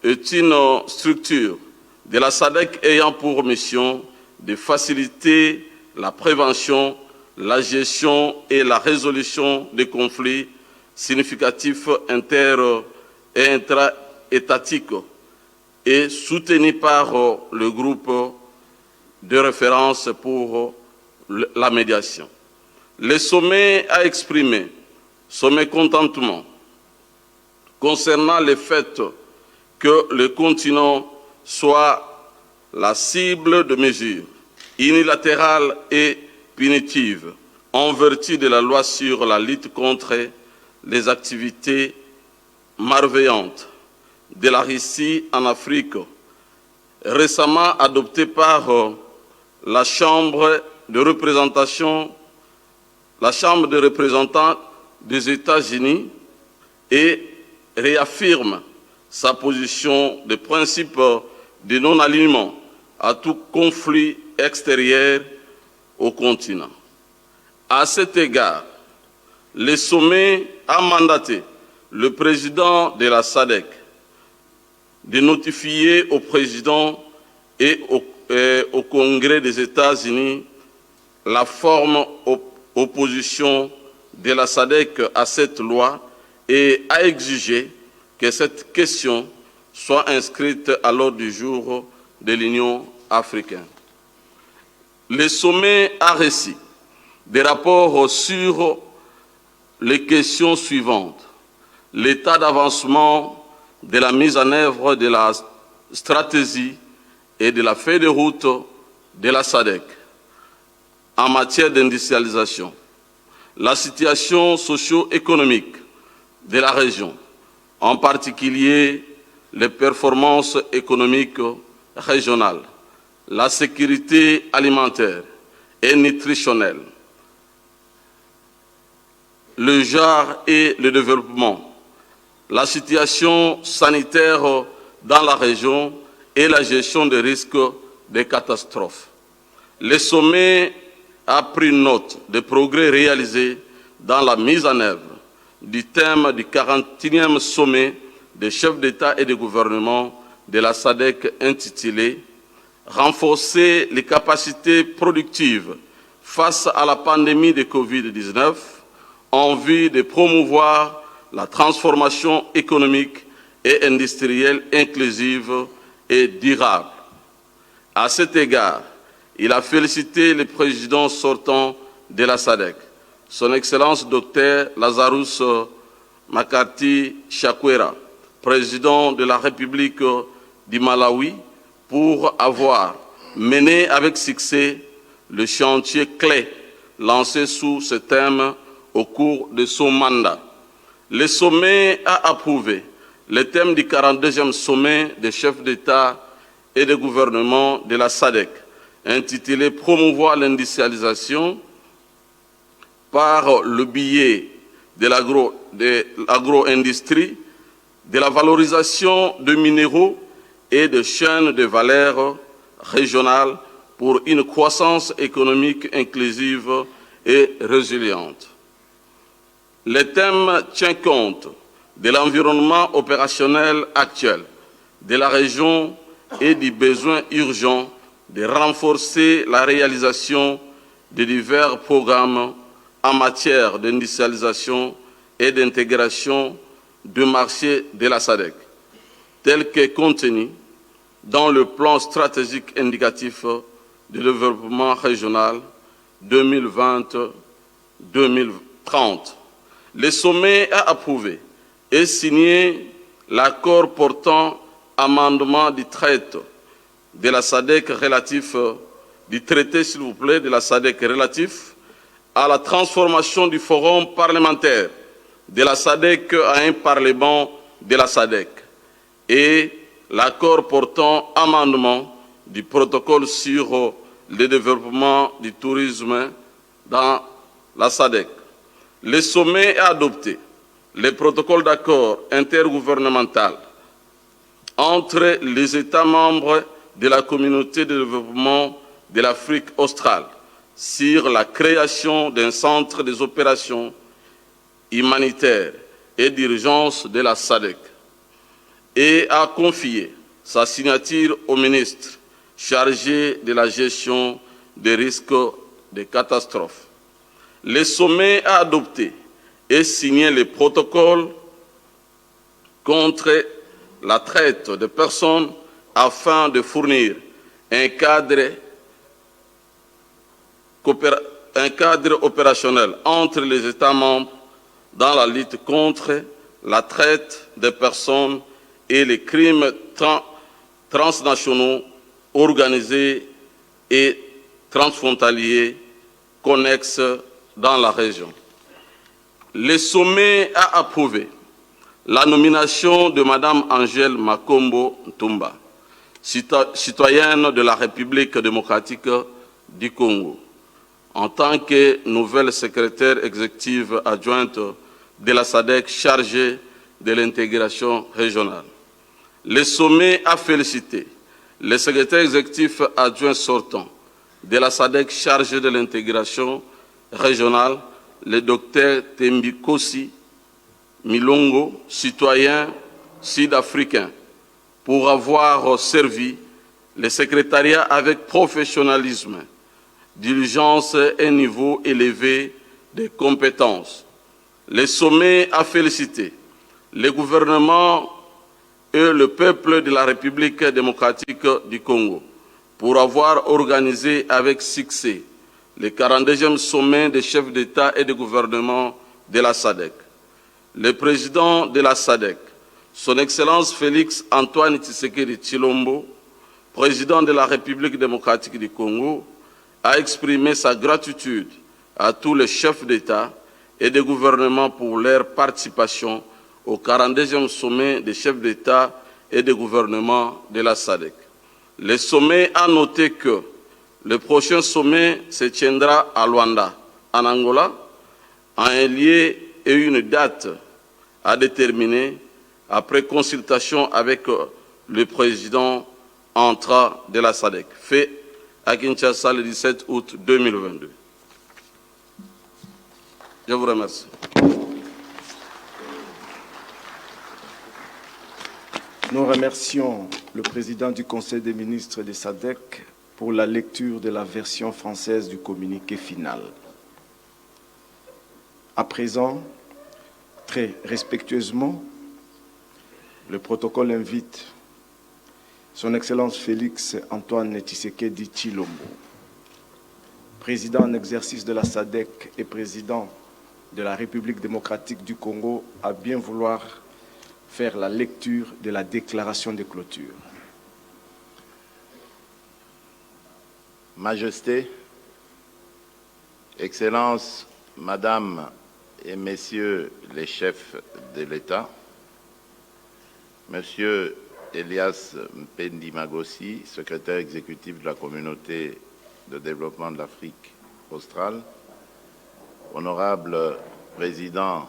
est une structure de la Sadc ayant pour mission de faciliter la prévention, la gestion et la résolution des conflits significatifs inter- et intra-étatiques et soutenu par le groupe de référence pour la médiation. Le sommet a exprimé son mécontentement concernant le fait que le continent soit la cible de mesures unilatérales et punitives en vertu de la loi sur la lutte contre les activités malveillantes de la Russie en Afrique, récemment adoptée par la Chambre de représentants des États-Unis et réaffirme sa position de principe de non-alignement à tout conflit extérieur au continent. À cet égard, le sommet a mandaté le président de la Sadc de notifier au président et au Congrès des États-Unis la forme opposition de la Sadc à cette loi et a exigé que cette question soit inscrite à l'ordre du jour de l'Union africaine. Le sommet a reçu des rapports sur les questions suivantes: l'état d'avancement de la mise en œuvre de la stratégie et de la feuille de route de la Sadc en matière d'industrialisation, la situation socio-économique de la région, en particulier les performances économiques régionales, la sécurité alimentaire et nutritionnelle, le genre et le développement, la situation sanitaire dans la région et la gestion des risques de catastrophes. Le sommet a pris note des progrès réalisés dans la mise en œuvre du thème du 41e sommet des chefs d'État et de gouvernement de la Sadc intitulé « Renforcer les capacités productives face à la pandémie de Covid-19 en vue de promouvoir la transformation économique et industrielle inclusive et durable ». À cet égard, il a félicité le président sortant de la Sadc, son Excellence Dr Lazarus Makarti Chakwera, président de la République du Malawi, pour avoir mené avec succès le chantier clé lancé sous ce thème au cours de son mandat. Le sommet a approuvé le thème du 42e sommet des chefs d'État et de gouvernement de la Sadc, intitulé « Promouvoir l'industrialisation par le biais de l'agro-industrie, de la valorisation de minéraux et de chaînes de valeur régionales pour une croissance économique inclusive et résiliente ». Le thème tient compte de l'environnement opérationnel actuel de la région et du besoin urgent de renforcer la réalisation de divers programmes en matière d'industrialisation et d'intégration du marché de la Sadc, tel que contenu dans le plan stratégique indicatif de développement régional 2020-2030. Le sommet a approuvé et signé l'accord portant amendement du traité de la Sadc relatif du traité, s'il vous plaît, de la Sadc relatif à la transformation du forum parlementaire de la Sadc à un parlement de la Sadc et l'accord portant amendement du protocole sur le développement du tourisme dans la Sadc. Le sommet a adopté les protocoles d'accord intergouvernemental entre les États membres de la communauté de développement de l'Afrique australe sur la création d'un centre des opérations humanitaires et d'urgence de la Sadc et a confié sa signature au ministre chargé de la gestion des risques de catastrophes. Le sommet a adopté et signé le protocole contre la traite de personnes afin de fournir un cadre opérationnel entre les États membres dans la lutte contre la traite de personnes et les crimes transnationaux organisés et transfrontaliers connexes dans la région. Le sommet a approuvé la nomination de Mme Angèle Makombo Ntumba, citoyenne de la République démocratique du Congo, en tant que nouvelle secrétaire exécutive adjointe de la Sadc chargée de l'intégration régionale. Le sommet a félicité le secrétaire exécutif adjoint sortant de la Sadc chargé de l'intégration régionale, le docteur Tembikosi Milongo, citoyen sud-africain, pour avoir servi le secrétariat avec professionnalisme, diligence et niveau élevé de compétences. Le sommet a félicité le gouvernement et le peuple de la République démocratique du Congo pour avoir organisé avec succès le 42e sommet des chefs d'État et de gouvernement de la Sadc. Le président de la Sadc, son Excellence Félix Antoine Tshisekedi Tshilombo, président de la République démocratique du Congo, a exprimé sa gratitude à tous les chefs d'État et de gouvernement pour leur participation au 42e sommet des chefs d'État et de gouvernement de la Sadc. Le sommet a noté que le prochain sommet se tiendra à Luanda, en Angola, en un lieu et une date à déterminer après consultation avec le président entrant de la Sadc, fait à Kinshasa le 17 août 2022. Je vous remercie. Nous remercions le président du Conseil des ministres de Sadc pour la lecture de la version française du communiqué final. À présent, très respectueusement, le protocole invite Son Excellence Félix Antoine Tshisekedi Tshilombo, président en exercice de la Sadc et président de la République démocratique du Congo, à bien vouloir faire la lecture de la déclaration de clôture. Majesté, Excellences, Madame et Messieurs les chefs de l'État, Monsieur Elias Mpendi Magossi, secrétaire exécutif de la Communauté de développement de l'Afrique australe, Honorable Président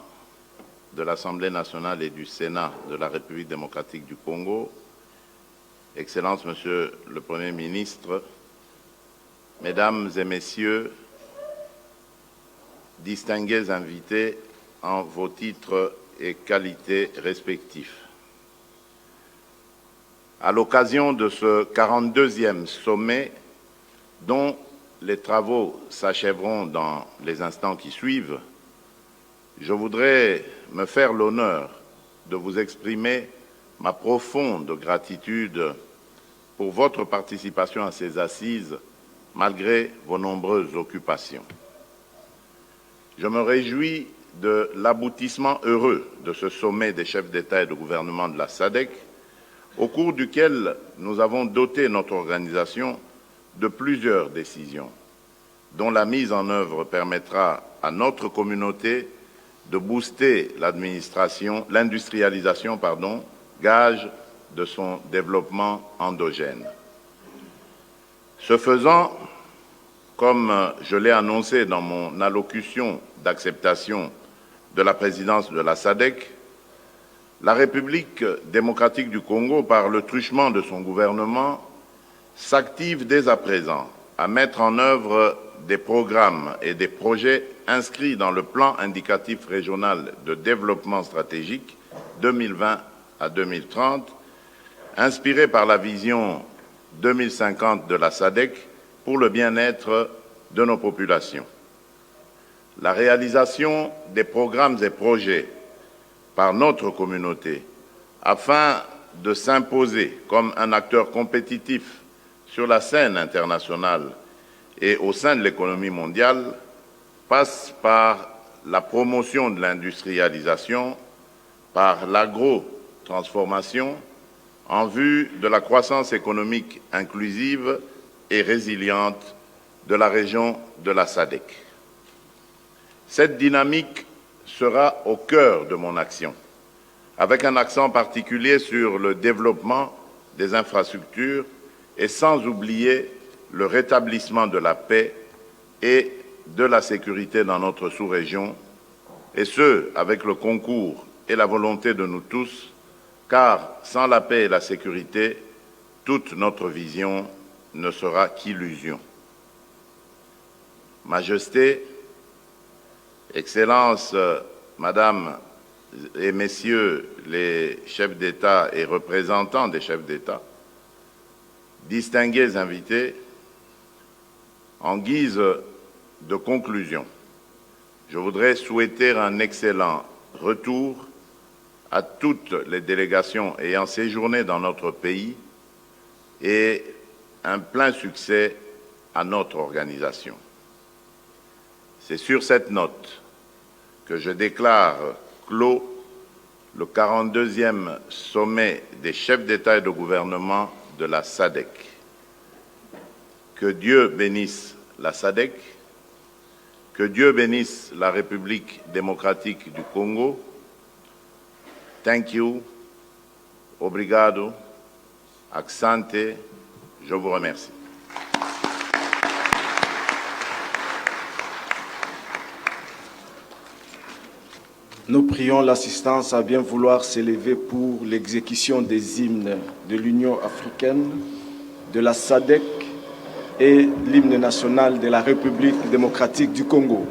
de l'Assemblée nationale et du Sénat de la République démocratique du Congo, Excellences, Monsieur le Premier ministre, Mesdames et Messieurs, distingués invités en vos titres et qualités respectifs. À l'occasion de ce 42e sommet, dont les travaux s'achèveront dans les instants qui suivent, je voudrais me faire l'honneur de vous exprimer ma profonde gratitude pour votre participation à ces assises, malgré vos nombreuses occupations. Je me réjouis de l'aboutissement heureux de ce sommet des chefs d'État et de gouvernement de la Sadc, au cours duquel nous avons doté notre organisation de plusieurs décisions, dont la mise en œuvre permettra à notre communauté de booster l'industrialisation, gage de son développement endogène. Ce faisant, comme je l'ai annoncé dans mon allocution d'acceptation de la présidence de la Sadc, la République démocratique du Congo, par le truchement de son gouvernement, s'active dès à présent à mettre en œuvre des programmes et des projets inscrits dans le plan indicatif régional de développement stratégique 2020 à 2030, inspiré par la vision 2050 de la Sadc pour le bien-être de nos populations. La réalisation des programmes et projets par notre communauté afin de s'imposer comme un acteur compétitif sur la scène internationale et au sein de l'économie mondiale passe par la promotion de l'industrialisation, par l'agro-transformation en vue de la croissance économique inclusive et résiliente de la région de la Sadc. Cette dynamique sera au cœur de mon action, avec un accent particulier sur le développement des infrastructures et sans oublier le rétablissement de la paix et de la sécurité dans notre sous-région, et ce, avec le concours et la volonté de nous tous, car sans la paix et la sécurité, toute notre vision ne sera qu'illusion. Majesté, Excellences, Madame et Messieurs les chefs d'État et représentants des chefs d'État, distingués invités, en guise de conclusion, je voudrais souhaiter un excellent retour à toutes les délégations ayant séjourné dans notre pays et un plein succès à notre organisation. C'est sur cette note que je déclare clos le 42e sommet des chefs d'État et de gouvernement de la Sadc. Que Dieu bénisse la Sadc, que Dieu bénisse la République démocratique du Congo. Thank you, obrigado, accente, je vous remercie. Nous prions l'assistance à bien vouloir s'élever pour l'exécution des hymnes de l'Union africaine, de la Sadc et l'hymne national de la République démocratique du Congo.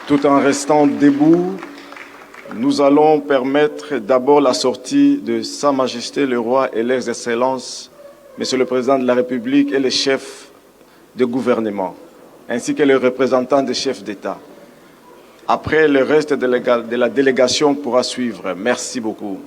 Tout en restant debout, nous allons permettre d'abord la sortie de Sa Majesté le Roi et leurs Excellences, Monsieur le Président de la République et les chefs de gouvernement, ainsi que les représentants des chefs d'État. Après, le reste de la délégation pourra suivre. Merci beaucoup.